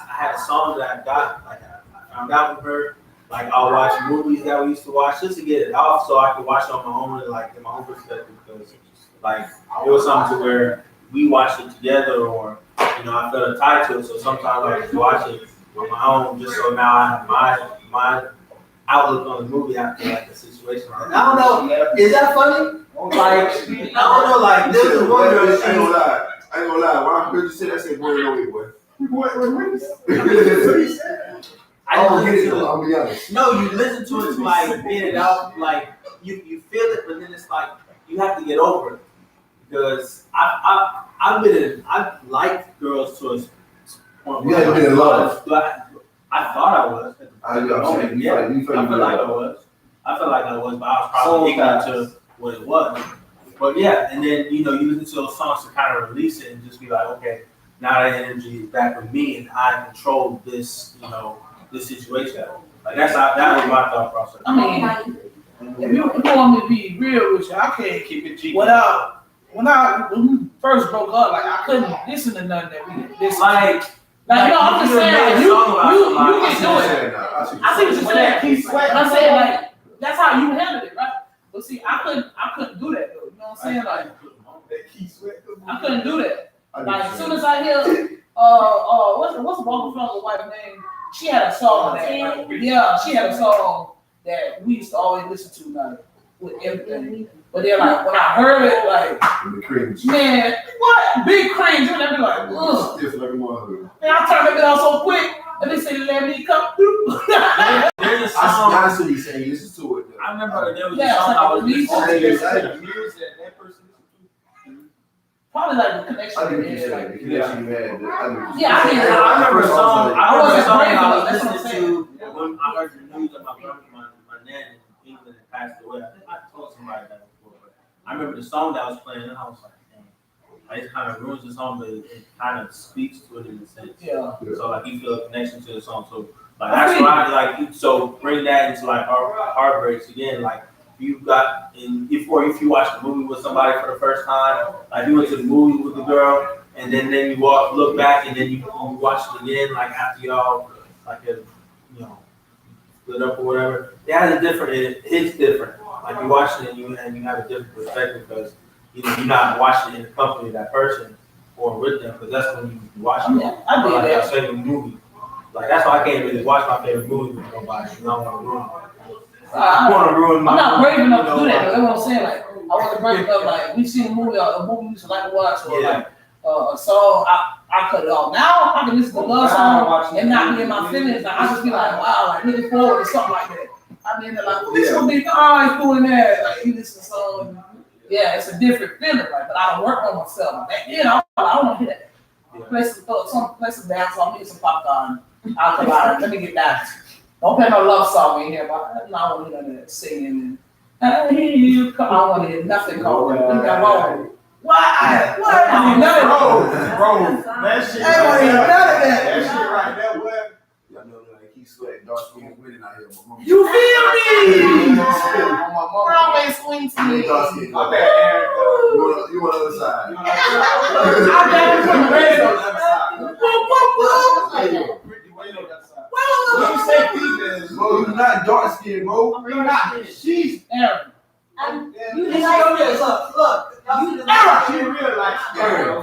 had a song that I got, like, I found out with her. Like, I'll watch movies that we used to watch just to get it off so I could watch it on my own and, like, in my own perspective. Because, like, it was something to where we watched it together or, you know, I felt tied to it. So sometimes I just watch it on my own just so now I have my outlook on the movie after, like, the situation. Like, I don't know. Is that funny? Like, I don't know. Like, this is one girl. I ain't gonna lie. When I heard you say that, I said, boy, no way, boy. I'll be honest. No, you listen to it to like get it out, like you feel it, but then it's like you have to get over it. Because I've liked girls to a point You haven't been in love. I thought I was. I feel like I was, but I was probably ignorant to what it was. But yeah, and then you listen to those songs to kind of release it and just be like, okay, now that energy is back with me and I control this, this situation. Like that was my thought process. I mean, if you want me to be real with you, I can't keep it G. When we first broke up, like I couldn't listen to nothing that we listen like I'm just saying, you can do it. I see what you're saying. But I'm saying, like, that's how you handled it, right? But see, I couldn't do that though. You know what I'm saying? Like, I couldn't do that. Like, as soon as I hear, what's the Walker Flunker's wife name? She had a song she had a song that we used to always listen to, like, with everything. But then, like, when I heard it, like, man, what? Big cringe. And I be like, ugh. Man, I turned it on so quick, and they say, let me come through. There's a song. That's what he's saying. Listen to it. I remember there was a song I was listening that person. Probably like the connection. I think you said the connection you had. I remember a song I was listening to when I heard the news of my nan in England had passed away. I think I told somebody that before, but I remember the song that was playing and I was like, damn, it kind of ruins the song, but it kind of speaks to it in a sense. Yeah. So like you feel a connection to the song. So like that's why I like so bring that into like heartbreaks again, like you got if you watch the movie with somebody for the first time, like you went to the movie with the girl, and then you look back, and then you watch it again, like after y'all like split up or whatever. It's different. Like you watch it and you have a different perspective because you're not watching it in the company of that person or with them, because that's when you watch it. Yeah, I did like that. a favorite movie. Like that's why I can't really watch my favorite movie with nobody. I don't want to ruin it. I want to ruin my. I'm not brave enough to do that. Though. That's what I'm saying. Like I wasn't brave enough. Like we see a movie we used to like to watch, or like a song. I cut it off. Now I can listen to love song and not be in my feelings. Like I just be like, wow, like looking forward to something like that. I mean, like this gonna be it's doing that. Like you listen to song. Yeah, it's a different feeling. Like, but I don't work on myself. Like, I don't want to hear that. Play some dance song, get some popcorn. I'll come out. Let me get that. Don't play no love song in here, but I don't want to hear that singing. I hear you come. I don't want to hear nothing called that. Why? I mean, none of that. Bro, that shit. I don't want to hear none of that. That shit right there, what? Y'all know that he sweat dark skin winning out here. You feel me? On my mama. Always swing to me. Dark skin. My bad, Aaron. You on the other side. I got it from the radio. When you say females, Bro, you're not dark skin, bro. you're not. She's Aaron. You like this? Look. she real light skin, bro.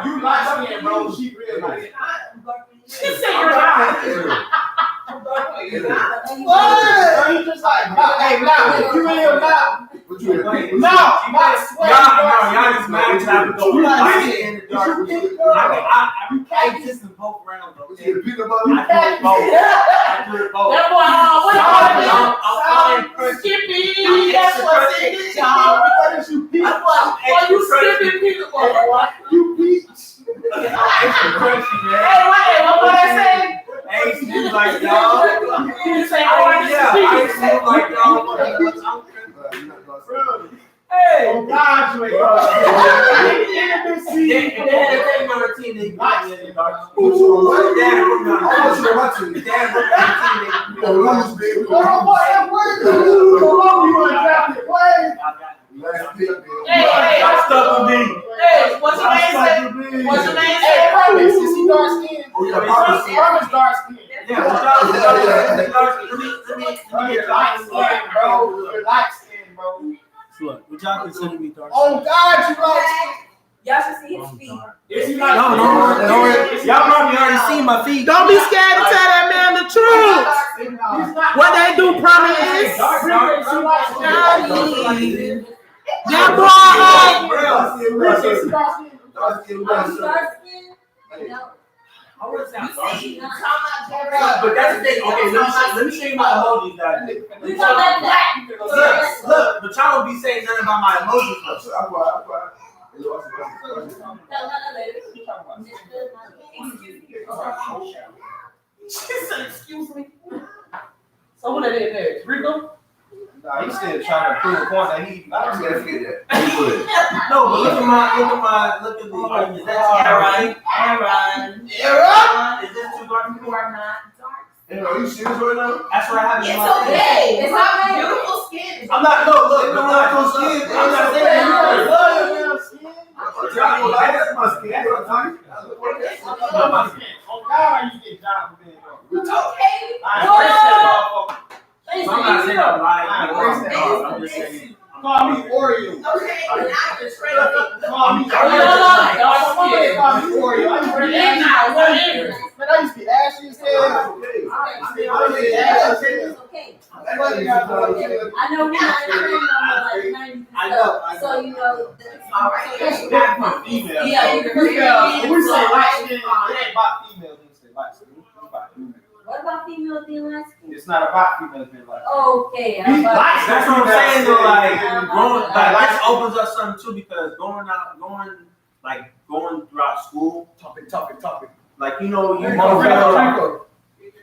You light skin, bro. She real What? You just like, hey, now, if you real now. What you Wait, No, not sweat. y'all just mad because I have to go You like light it. in the dark. I just in both rounds, bro. What you peanut butter? I do it both. I do it both. That boy, I'm fine. Skippy, that's what's in the job. Why you skipping peanut butter? You peach. Extra crunchy, man. Hey, what I say? I ain't smooth like y'all. You say, I ain't smooth like y'all. Hey, Oh, God, you ain't If they had a thing on their team, they'd be in the dark. What you want? Dad put me on I want you to the watch team. it. Dad put me on the team. You gonna lose, baby. Oh, boy, that worked. Come on, you gonna drop it. Boy. Last pick, baby. Hey, Y'all stuck with me. hey, what's your name say? What's your name say? Promise, is he dark skin? Oh, yeah, promise. Promise dark skin. Yeah, but y'all let me You're light skin, bro. You're light skin, bro. Look, would y'all consider me dark? Oh, God, you light skin. Y'all should see his feet. Is he No, light skin? y'all probably already seen my feet. Don't be scared to tell that man the truth. What they do, promise. That boy, No. I wouldn't say I'm You dark. see, But that's the thing. Okay, let me show you my emojis, guys. we talk like that. Look, but y'all don't be saying nothing about my emojis. Excuse me. So what they did there? Rico? Nah, he's still trying to prove a point that he. I'm just gonna forget that. No, but look at the. Is that Aaron. Is this too dark? You are not dark. Hey, are you serious right now? That's what I have in It's my okay. It's not beautiful skin. I'm not. No, look. Ain't no natural skin. I'm not saying I that. love your skin. That's my skin. That's what I'm talking I love my skin. Oh, God, you get John for being Okay. I embrace that motherfucker. I'm not saying I'm lying. I'm just saying. Call me Oreo. Okay, now you're training. Call me Dark Oreo. skin. Call me Oreo. I used to get ashy as hell. It's okay. I know we're not training on like 90%. I know. So you know that's all right. That's my female. Yeah, you're When we say light skin, it ain't about females. We say light skin. It's about females. What about female being light skin? It's not about females being light skin. Okay. That's what I'm saying though, like growing, like this opens up something too because going throughout school, Topic. like you know,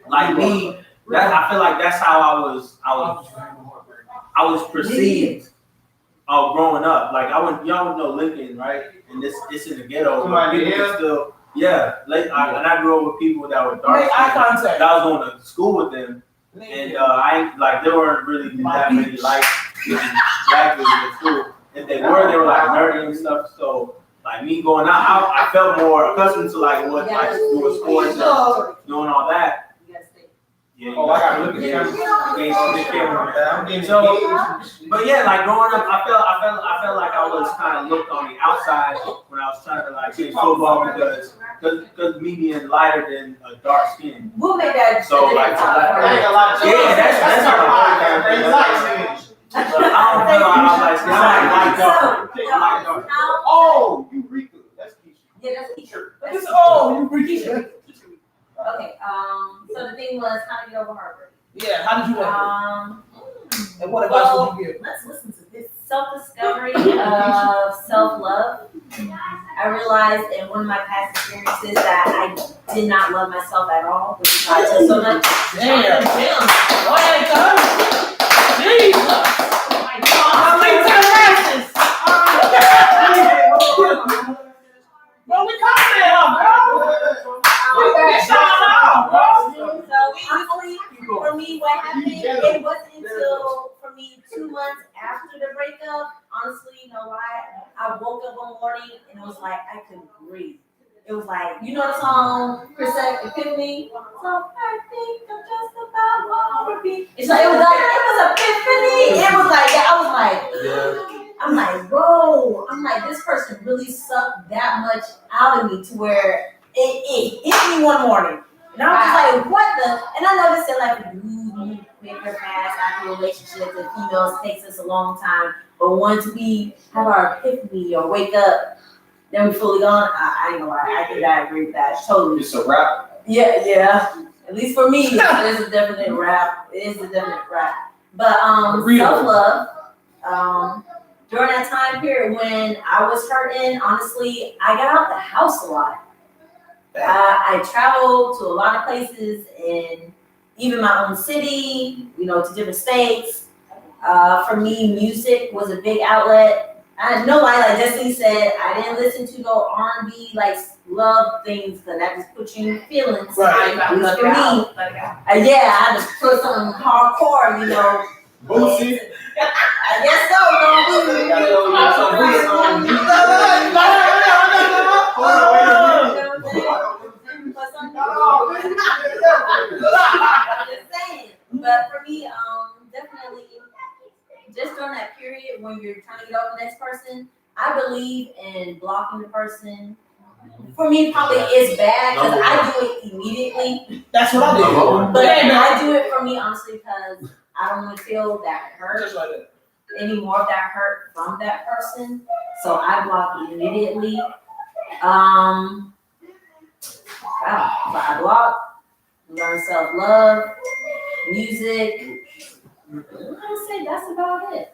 like me, that I feel like that's how I was perceived growing up. Like y'all would know Lincoln, right? And it's in the ghetto, but people can still, yeah. Like I grew up with people that were dark. Make eye contact. That I was going to school with them. And I ain't like there weren't really that many like black kids in school. If they were like nerdy and stuff. So like me going out, I felt more accustomed to like what like doing sports and doing all that. Yeah. Oh, I gotta look at the camera. I'm getting So, but yeah, like growing up, I felt like I was kind of looked on the outside when I was trying to like play football because me being lighter than a dark skin. We'll make that. So like, that's I don't feel like I'm like dark. Oh, you Rika. That's Keisha. Yeah, that's teacher. It's you Rico. Okay. So the thing was how to get over heartbreak. Yeah, how did you work? And what Well, advice would you give? let's listen to this. Self-discovery of self-love. I realized in one of my past experiences that I did not love myself at all, which is why I took so much. Damn. Go ahead, cuz. Jesus. How many times? Bro, we coming at her, bro. We get shot out, bro. So honestly, for me, what happened, it wasn't until for me 2 months after the breakup. Honestly, you know why? I woke up one morning and it was like I couldn't breathe. It was like, you know the song Chris Epiphany? So I think I'm just about on repeat. It's like it was epiphany. It was like I was like, I'm like, whoa. I'm like, this person really sucked that much out of me to where it hit me one morning. And I was just like, what the? And I noticed that like dudes make their past after relationships and females takes us a long time. But once we have our epiphany or wake up, then we fully gone. I ain't gonna lie, I think I agree with that totally. It's a wrap. Yeah. At least for me, it's a definite rap. It is a definite rap. But self-love. During that time period when I was hurting, honestly, I got out the house a lot. I traveled to a lot of places in even my own city, to different states. For me, music was a big outlet. I know, like Destiny said, I didn't listen to no R&B, like love things, because that just puts you in feelings. Right. At least for me. I had to put something hardcore, Boosie. I guess so. But for me, definitely, just during that period when you're trying to get over the next person, I believe in blocking the person. For me, probably it's bad because I do it immediately. That's what I do. But I do it for me, honestly, because I don't want to feel that hurt any more of that hurt from that person. So I block immediately. So I block, learn self-love, music. I'd say that's about it.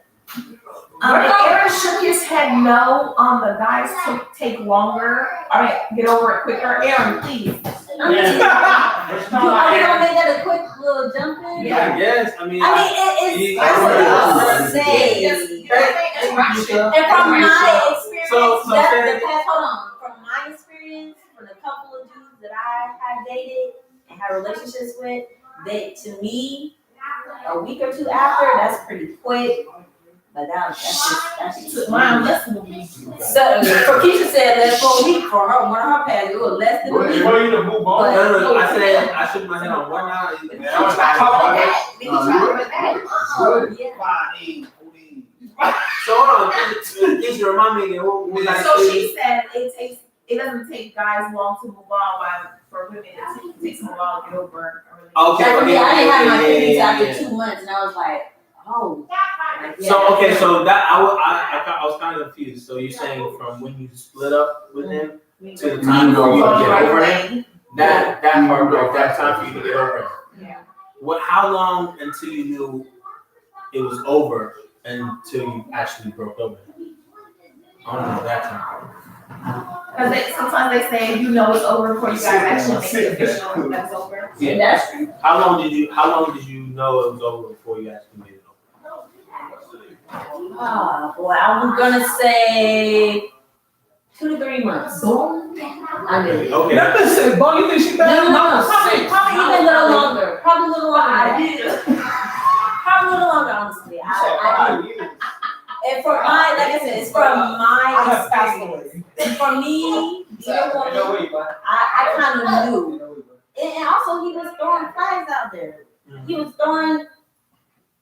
Aaron shook his head no on the guys to take longer. Get over it quicker. Aaron, please. You gonna make that a quick little jump in? Yeah, I guess. I mean, it's that's what I was say. And from my experience, hold on. From my experience, from the couple of dudes that I have dated and had relationships with, that to me, a week or two after, that's pretty quick. But that's just Mine less than a week. So for Keisha said less than a week. For her, one of her past, it was less than a week. Before you to move on. No, I said I shook my head on one now. So hold on, Keisha, remind me again. So she said it doesn't take guys long to move on, while for women it takes them a while to get over. Okay. I didn't have my feelings after 2 months, and I was like, oh. So that I was kind of confused. So you're saying from when you split up with him to the time for you to get over him, that heartbreak, that time for you to get over him. Yeah. How long until you knew it was over until you actually broke up with him? I don't know that time. Because sometimes they say it's over before you guys actually make it official that's over. Yeah, That's true. How long did you know it was over before you actually made it over? Oh boy, I'm gonna say 2 to 3 months. I knew it. Okay. That bitch said, "Boy, you think she better?" No, probably even a little longer. Probably a little longer, honestly. And for my, like I said, it's from my experience. For me, either woman, I kind of knew. And also, he was throwing flags out there. He was throwing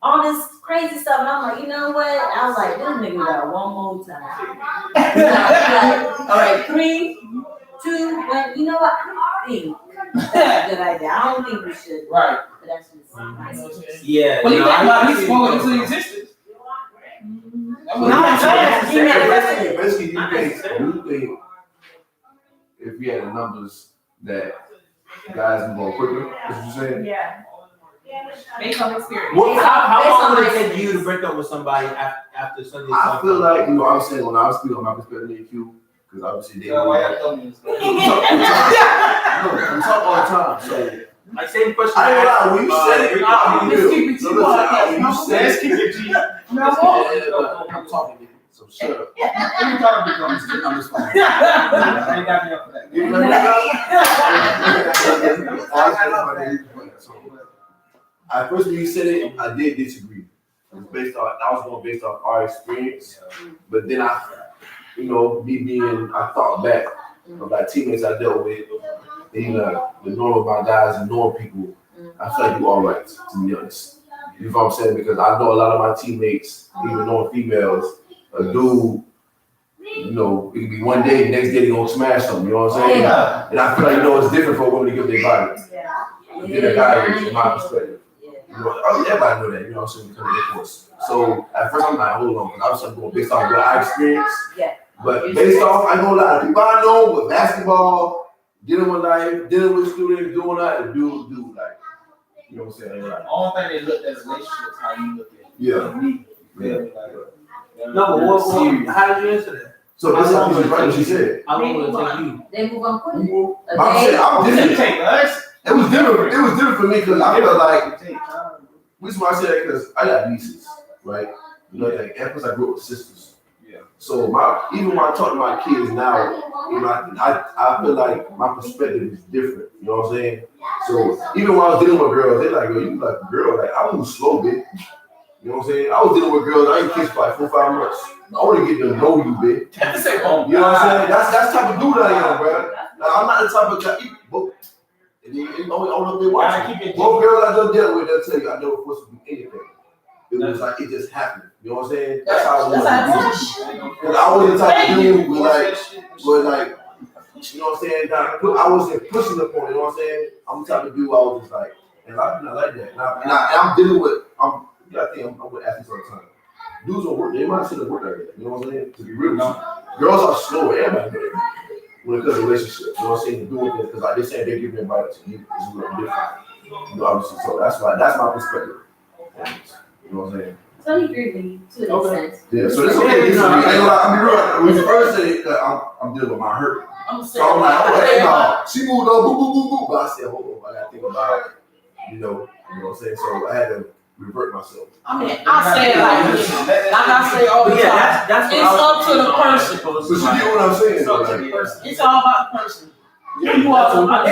all this crazy stuff, and I'm like, you know what? I was like, this nigga got one more time. All right, 3, 2, 1. You know what? I think that's a good idea. I don't think we should. Right. But that's just my experience. Yeah. Well, you think about it, he spoiled into existence. Basically, you think if we had the numbers that guys move on quicker, that's what you're saying? Yeah. Based on experience. How long would it take you to break up with somebody after Sunday? I feel like, I was saying when I was speaking on my perspective in Q, because obviously they Why y'all telling me this? we talk all the time. So Like same question. I ain't lie, when you said it, let's keep it G1. Let's keep it G. I'm talking to you, so shut up. What are you talking about? I'm just fine. You ain't got me up for that. You know what I first when you said it, I did disagree. I was going based off our experience, but then I thought back about teammates I dealt with, and the normal about guys and normal people. I feel like you're all right, to be honest. You know what I'm saying? Because I know a lot of my teammates, even normal females, a dude You know, it could be one day, the next day they gonna smash something. You know what I'm saying? Yeah. And I feel like it's different for women to give their body than a guy is, in my perspective. You know, everybody know that. You know what I'm saying? Because of their force. So at first I'm like, hold on, because I was going based off what I experienced. Yeah. But based off, I know a lot of people I know with basketball, dealing with life, dealing with students, doing that, and do like, you know what I'm saying? Like, The only thing they look at relationships how you look at it. yeah. Me. Yeah. No, but what, how did you answer that? So this is what she said. How long will it take you? They move on quick. I'm saying I'm Did you different. take us? It was different. It was different for me because I felt like Take time. reason why I say that because I got nieces, right? You know, like and plus I grew up with sisters. Yeah. So even when I talk to my kids now, you know, I feel like my perspective is different. You know what I'm saying? So even when I was dealing with girls, they're like, yo, you like a girl. Like I move slow, bitch. You know what I'm saying? I was dealing with girls, I ain't kissed for like 4 or 5 months. I want to get to know you, bitch. That's it, oh, You know what I'm saying? That's the type of dude I am, bro. Like, I'm not the type of guy. And you know they watching. Both girls I just dealt with, they'll tell you I never forced to do anything. It was like it just happened. You know what I'm saying? That's how I was. Because I wasn't the type of dude with like, you know what I'm saying? I wasn't pushing up on it. You know what I'm saying? I'm the type of dude I was just like, and a lot of people not like that. And I'm dealing with. I think I'm with athletes all the time. Dudes don't work. They might sit and work like that. You know what I'm saying? To be real, girls are slower. Everybody knows that. When it comes to relationships, you know what I'm saying? Doing things because like they say they give me advice to you is a little different. You know, obviously. So that's my perspective. You know what I'm saying? So he agreed with you to an extent. Yeah. So this okay. This is I ain't gonna lie. I'm be real. When you first said it, I'm dealing with my hurt. So I'm like, oh hey, no. She moved on, boop, boop, boop, boop. But I said, hold on, I gotta think about it. You know what I'm saying? So I had to revert myself. I mean, I say it like this. Like I say all the time. That's It's up to the person. But you get what I'm saying? It's up to the person. It's all about the person. You are somebody.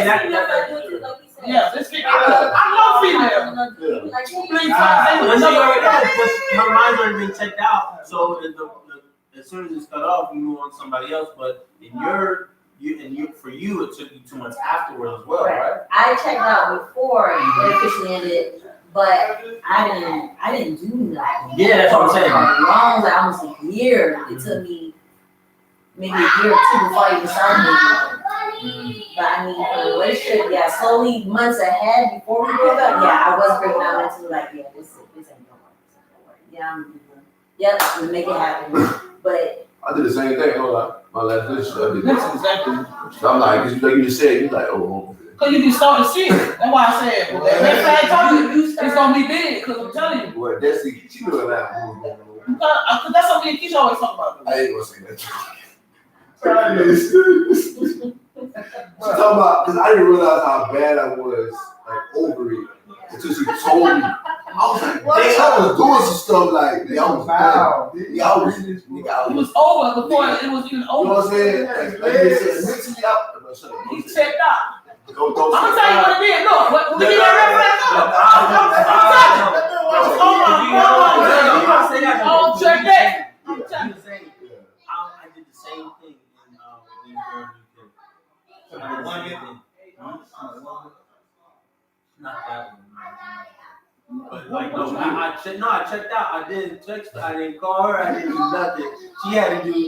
Yeah, let's figure it out. I'm no female. Like, her mind's already been checked out. So as soon as it's cut off, you move on to somebody else. But for you, it took you 2 months afterwards as well, right? I checked out before it officially ended, but I didn't do nothing. Yeah, that's what I'm saying. Long, like almost a year. It took me maybe a year or 2 before I even started dating. But I mean, for the relationship, yeah, slowly months ahead before we broke up, yeah, I was breaking out mentally like, yeah, this ain't gonna work. Yeah, yep, we'll make it happen. But I did the same thing. My last relationship, I did That's that. exactly. So I'm like, because you just said, you're like, oh. Because you can start to see it. That's why I said, well, that red flag talking, it's going to be big. Because I'm telling you. Well, that's the, she knew that. Because that's something Keisha always talk about. I ain't gonna say that. She talking about, because I didn't realize how bad I was, like, over it, until she told me. I was like, damn, I was doing some stuff like, I was Wow. It was over before it was even over. You know what I'm saying? Like mentally out. He checked out. Don't I'm going to tell you what it did. Look, when we get that red flag up. Oh, check that. I did the same thing Not that one. But like I checked out. I didn't text her. I didn't call her. I didn't do nothing.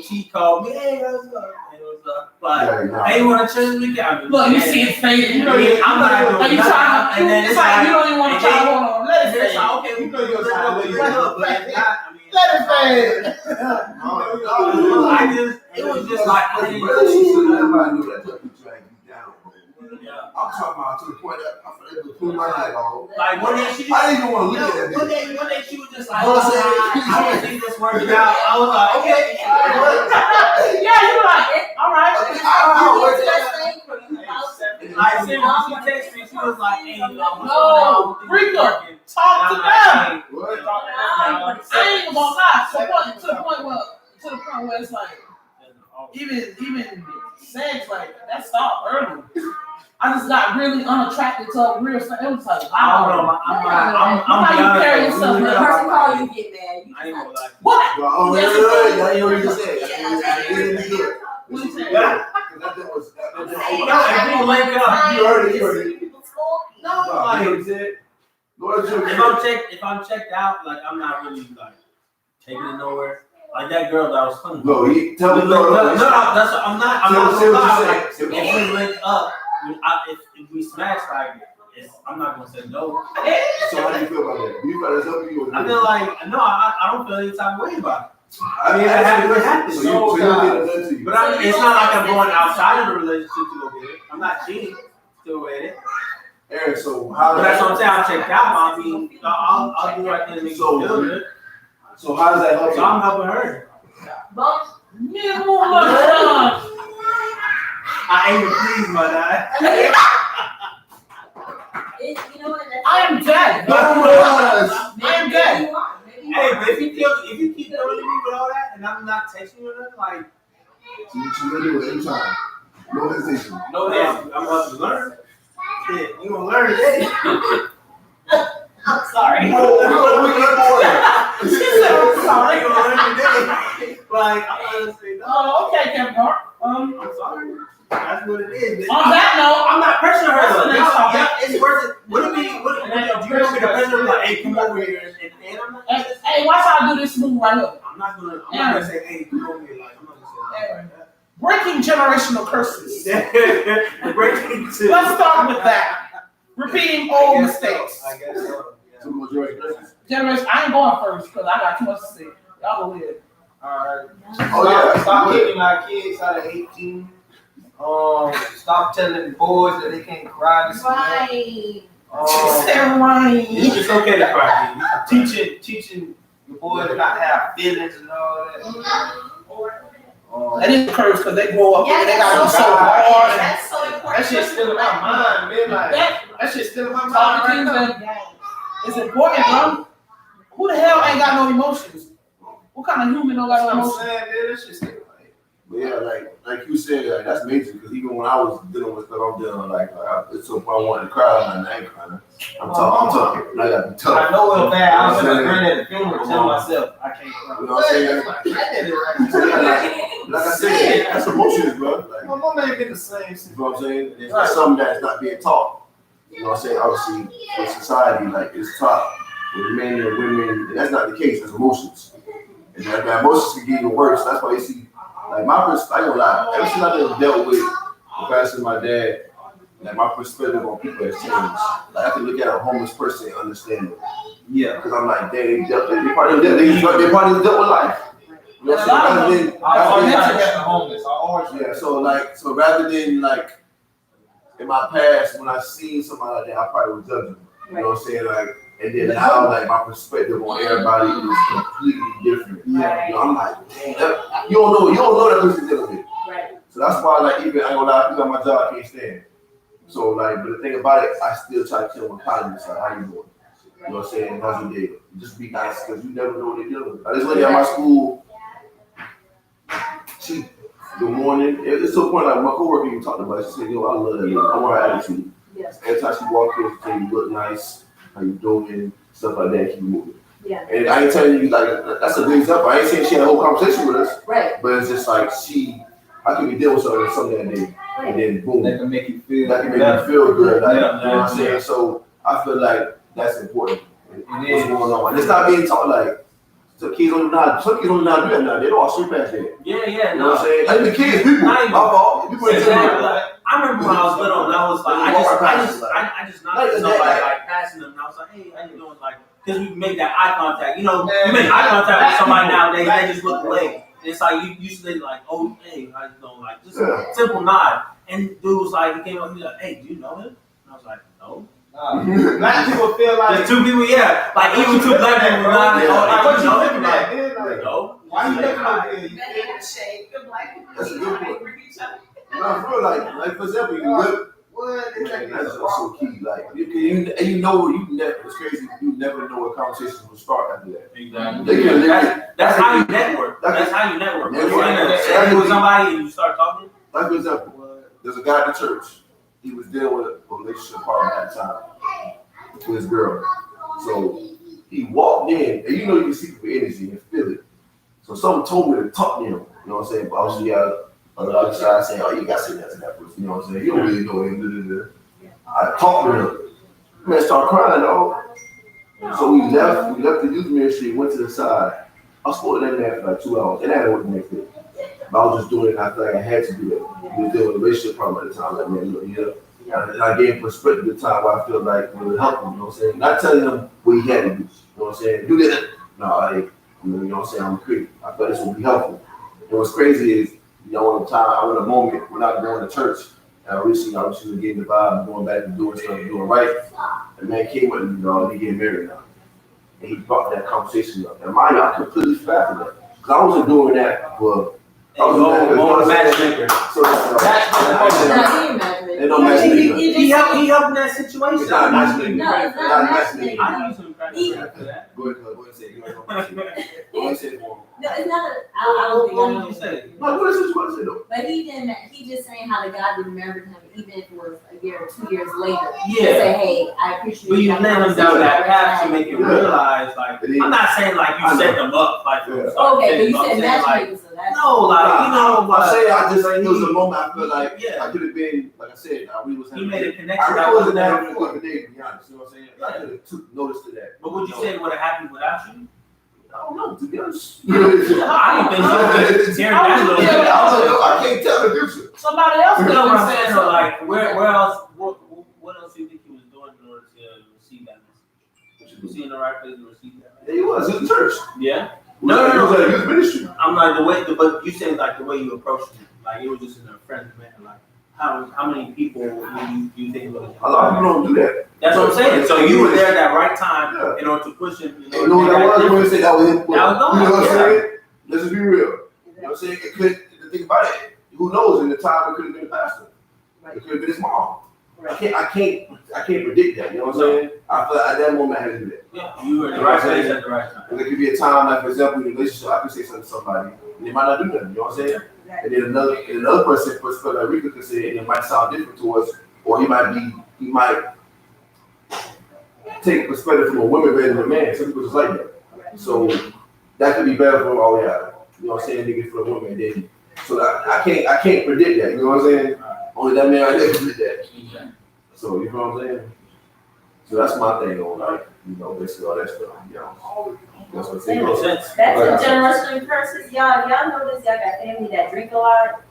She called me. Hey, what's up? And it was like, I ain't want to change the weekend. Look, you see it fading. I'm not doing nothing. And then it's like you don't even want to try to hold on. Let it fade. Okay, we know you're trying to Let it fade. It was just like everybody knew that. Yeah. I'm talking about to the point that I feel like it was pulling my eye off. Like one day she I didn't even want to look at that bitch. One day she was just like, I don't think this worked out. I was like, okay. Yeah, you were like, all right. Like, she texted me, she was like, hey, no, Rika, talk to them. What? I ain't gonna lie. To the point where it's like, even sex, like, that stopped early. I just got really unattracted to a real sex. It was like, I don't know. I'm carry yourself. When the person call you, get mad. I ain't gonna lie. What? Oh, yeah, you already said. What you saying? Yeah, because that was. People wake up. You heard it. No, like, if I'm checked out, like I'm not really like taking it nowhere. Like that girl that I was telling you. No, tell me. No, that's I'm not gonna lie. Say Like, if we link up, if we smash, like, I'm not gonna say no. So how do you feel about that? Do you feel that's helping you? I feel like no, I don't feel any type of way about it. I mean, it happened. So you did it to you. But I mean, it's not like I'm going outside of the relationship to go get it. I'm not cheating to go get it. Aaron, so how? But that's what I'm saying. I'll check out. I mean, I'll do right there and make you feel good. So how does that help you? So I'm helping her. I aim to please, my guy. You know what? I am dead. I am dead. Hey, but if you keep telling me with all that, and I'm not texting you or nothing, like. So you gonna do it anytime. No hesitation. No hesitation. I'm about to learn. Yeah, you gonna learn it. I'm sorry. She said, I'm sorry. You gonna learn today. Like, I'm gonna say no. Oh, okay, Kevin Hart. I'm sorry. That's what it is. On that note, I'm not pressuring her though. That's the next Yeah, it's worth it. What do you want me to pressure her? Like, hey, come over here and I'm not. hey, watch how I do this move right here. I'm not gonna say, hey, come over here. Like, I'm not gonna say that. Breaking generational curses. Breaking to. Let's start with that. Repeating old mistakes. I guess so. Generation, I ain't going first because I got too much to say. Y'all go ahead. Alright. Oh yeah. Stop kicking our kids out of 18. Stop telling the boys that they can't cry this Right. It's okay to cry. Teaching the boys to not have feelings and all that. That is a curse because they grow up Yeah, and they got that's so so hard. And That's so important. That shit's still in my mind, man. Like, that shit's still in my mind right now. it's important, bro. Who the hell ain't got no emotions? What kind of human don't got no That's what I'm emotions? saying, man. That shit's still like. But yeah, like you said, like, that's major because even when I was dealing with stuff I'm dealing with, it's so I wanted to cry and I ain't crying. I'm talking. I gotta be tough. I know it's bad. I was You know at what I'm the granddad funeral tell myself I can't cry. You know what I'm saying? Like I said, that's emotions, bro. Like, My mama ain't been the same. you know what I'm saying? It's something that's not being taught. You know what I'm saying? Obviously, in society, like it's taught with men and women, and that's not the case. It's emotions, and that emotions can get even worse. That's why you see, like my perspective. I ain't gonna lie. Ever since I've dealt with the passing of my dad, like my perspective on people has changed. Like I can look at a homeless person and understand it. Yeah. Because I'm like, they probably dealt with life. You know what I'm saying? I always try to get the homeless. I always Yeah, so rather than like in my past when I seen somebody like that, I probably would judge them. You know what I'm saying? Like, and then now like my perspective on everybody is completely different. Yeah. You know, I'm like, damn, you don't know that person dealing with. Right. So that's why like even I ain't gonna lie, people at my job I can't stand. So like, but the thing about it, I still try to tell them kindness, like how you doing? You know what I'm saying? How's your day? Just be nice because you never know what they're dealing with. Like this lady at my school, she, good morning. It's to a point like my coworker even talked about it. She said, yo, I love that lady. I want her attitude. Yes. Every time she walks in, she say, you look nice, how you doing, stuff like that, keep moving. Yeah. And I ain't telling you, like, that's a good example. I ain't saying she had a whole conversation with us, Right. but it's just like I could be dealing with something that day, and then boom, That can make you feel. that can make me feel good. Like, Yeah. you know what I'm saying? So I feel like that's important. What's is. going on? And it's not being taught like, some kids don't know how to do that now. They don't all straight past that. Yeah, You know what I'm saying? Like the kids, people, my fault. People ain't Exactly. telling me. I remember when I was little and I was like, I just noticed somebody like passing them and I was like, hey, how you doing? Like, because we make that eye contact. You know, you make eye contact with somebody nowadays, they just look away. And it's like you usually like, oh, hey, how you doing? Like, just a simple nod. And dude was like, he came up, he was like, hey, do you know him? And I was like, no. Black people feel like There's two people, yeah. Like, even two black people nodding. like, what you know looking him? at? Like, Like, no. why you looking over here? You That ain't a shade. The black people That's a good point. agree with each other. No, I feel like for example, you live. What? That's so key. Like you know, it's crazy. You never know what conversations will start after that. Exactly. That's That's how you network. That's how you network. When you're in a setting with somebody and you start talking. Like for example, there's a guy at the church. He was dealing with a relationship partner at the time with his girl. So he walked in, and you know you can see the energy and feel it. So someone told me to talk to him. You know what I'm saying? But I was on the other side saying, "Oh, you got to say that to that person." You know what I'm saying? You don't really know him. I talked to him. Man, started crying, though. So we left the youth ministry, went to the side, I was supposed to that man for like 2 hours, and I had to work the next day. But I was just doing it, and I feel like I had to do it. We were dealing with a relationship problem at the time, like, man, look, and I gave him perspective at the time where I feel like it would help him, you know what I'm saying? Not telling him what he had to do, you know what I'm saying? Do this. No, like, you know what I'm saying? I'm a creep. I thought this would be helpful. And what's crazy is, you know, at the time, I'm in a moment when I'm going to church, and I recently was getting the vibe and going back and doing stuff, doing right. And man came with me, you know, he getting married now. And he brought that conversation up. And mine, I completely forgot that. Because I wasn't doing that for. I was doing that for matchmaker. So He helped in that situation. It's not a matchmaker. No, it's not a matchmaker. I use some credit for that. Go ahead and say it. Go ahead and say it for him. No, it's not a, I don't think I know. You say? No, what is it? What is it though? But he just saying how the God remembered him, even if it was a year or 2 years later. Yeah. To say, hey, I appreciate But you led them down that path to make it Yeah. realize, like, I'm not saying like you set them up, like, Yeah. Okay, but you said matchmaker, so that's. no, like, you know, I say I just it was a moment I feel like Yeah. I could have been, like I said, we was he having. made a I connection really that wasn't wasn't having there a before. good day, to be honest. You know what I'm saying? I could have took notice to that. But would you say it would have happened without you? I don't know, to be honest. I didn't think so. Hearing that little bit, I can't tell the future. Somebody else You could know what have I'm said saying? So something. like, where else? What else do you think he was doing in order to receive that message? Was he in the right place to receive that Yeah, he was. It was a church. Yeah. It was like a youth ministry. I'm like but you said like the way you approached him, like it was just in a friendly manner. Like how many people do you think would? A lot of people don't do that. That's what I'm saying. So you were there at that right time Yeah. in order to push him. You know what that was? You want to say that was him? That was You know what I'm yeah. saying? Let's just be real. You know what I'm saying? It could, the thing about it, who knows? In the time, it could have been a pastor. It could have been his mom. I can't predict that. You know what I'm saying? I feel like at that moment I had to do that. Yeah, you were in the right place at the right time. And there could be a time, like for example, in a relationship, I could say something to somebody, and they might not do nothing. You know what I'm saying? And then another person, like Rika could say, and it might sound different to us, or he might take a perspective from a woman rather than a man. Some people just like that. So that could be better for all we have. You know what I'm saying? Niggas for a woman, then. So I can't predict that. You know what I'm saying? Only that man I never did that. So you know what I'm saying? So that's my thing on like, you know, basically all that stuff. You know, that's what I'm saying. Makes sense. That's the generational curses. Y'all notice y'all got family that drink a lot?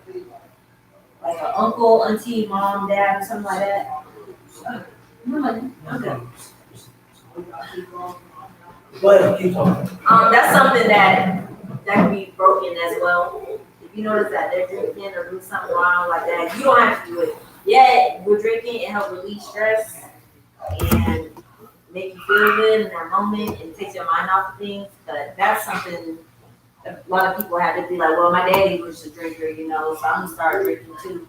Like an uncle, auntie, mom, dad, or something like that? Okay. That's something that can be broken as well. If you notice that they're drinking or doing something wrong like that, you don't have to do it. Yeah, we're drinking and help release stress and make you feel good in that moment and takes your mind off of things. But that's something a lot of people have to be like, well, my daddy was a drinker, you know, so I'm gonna start drinking too.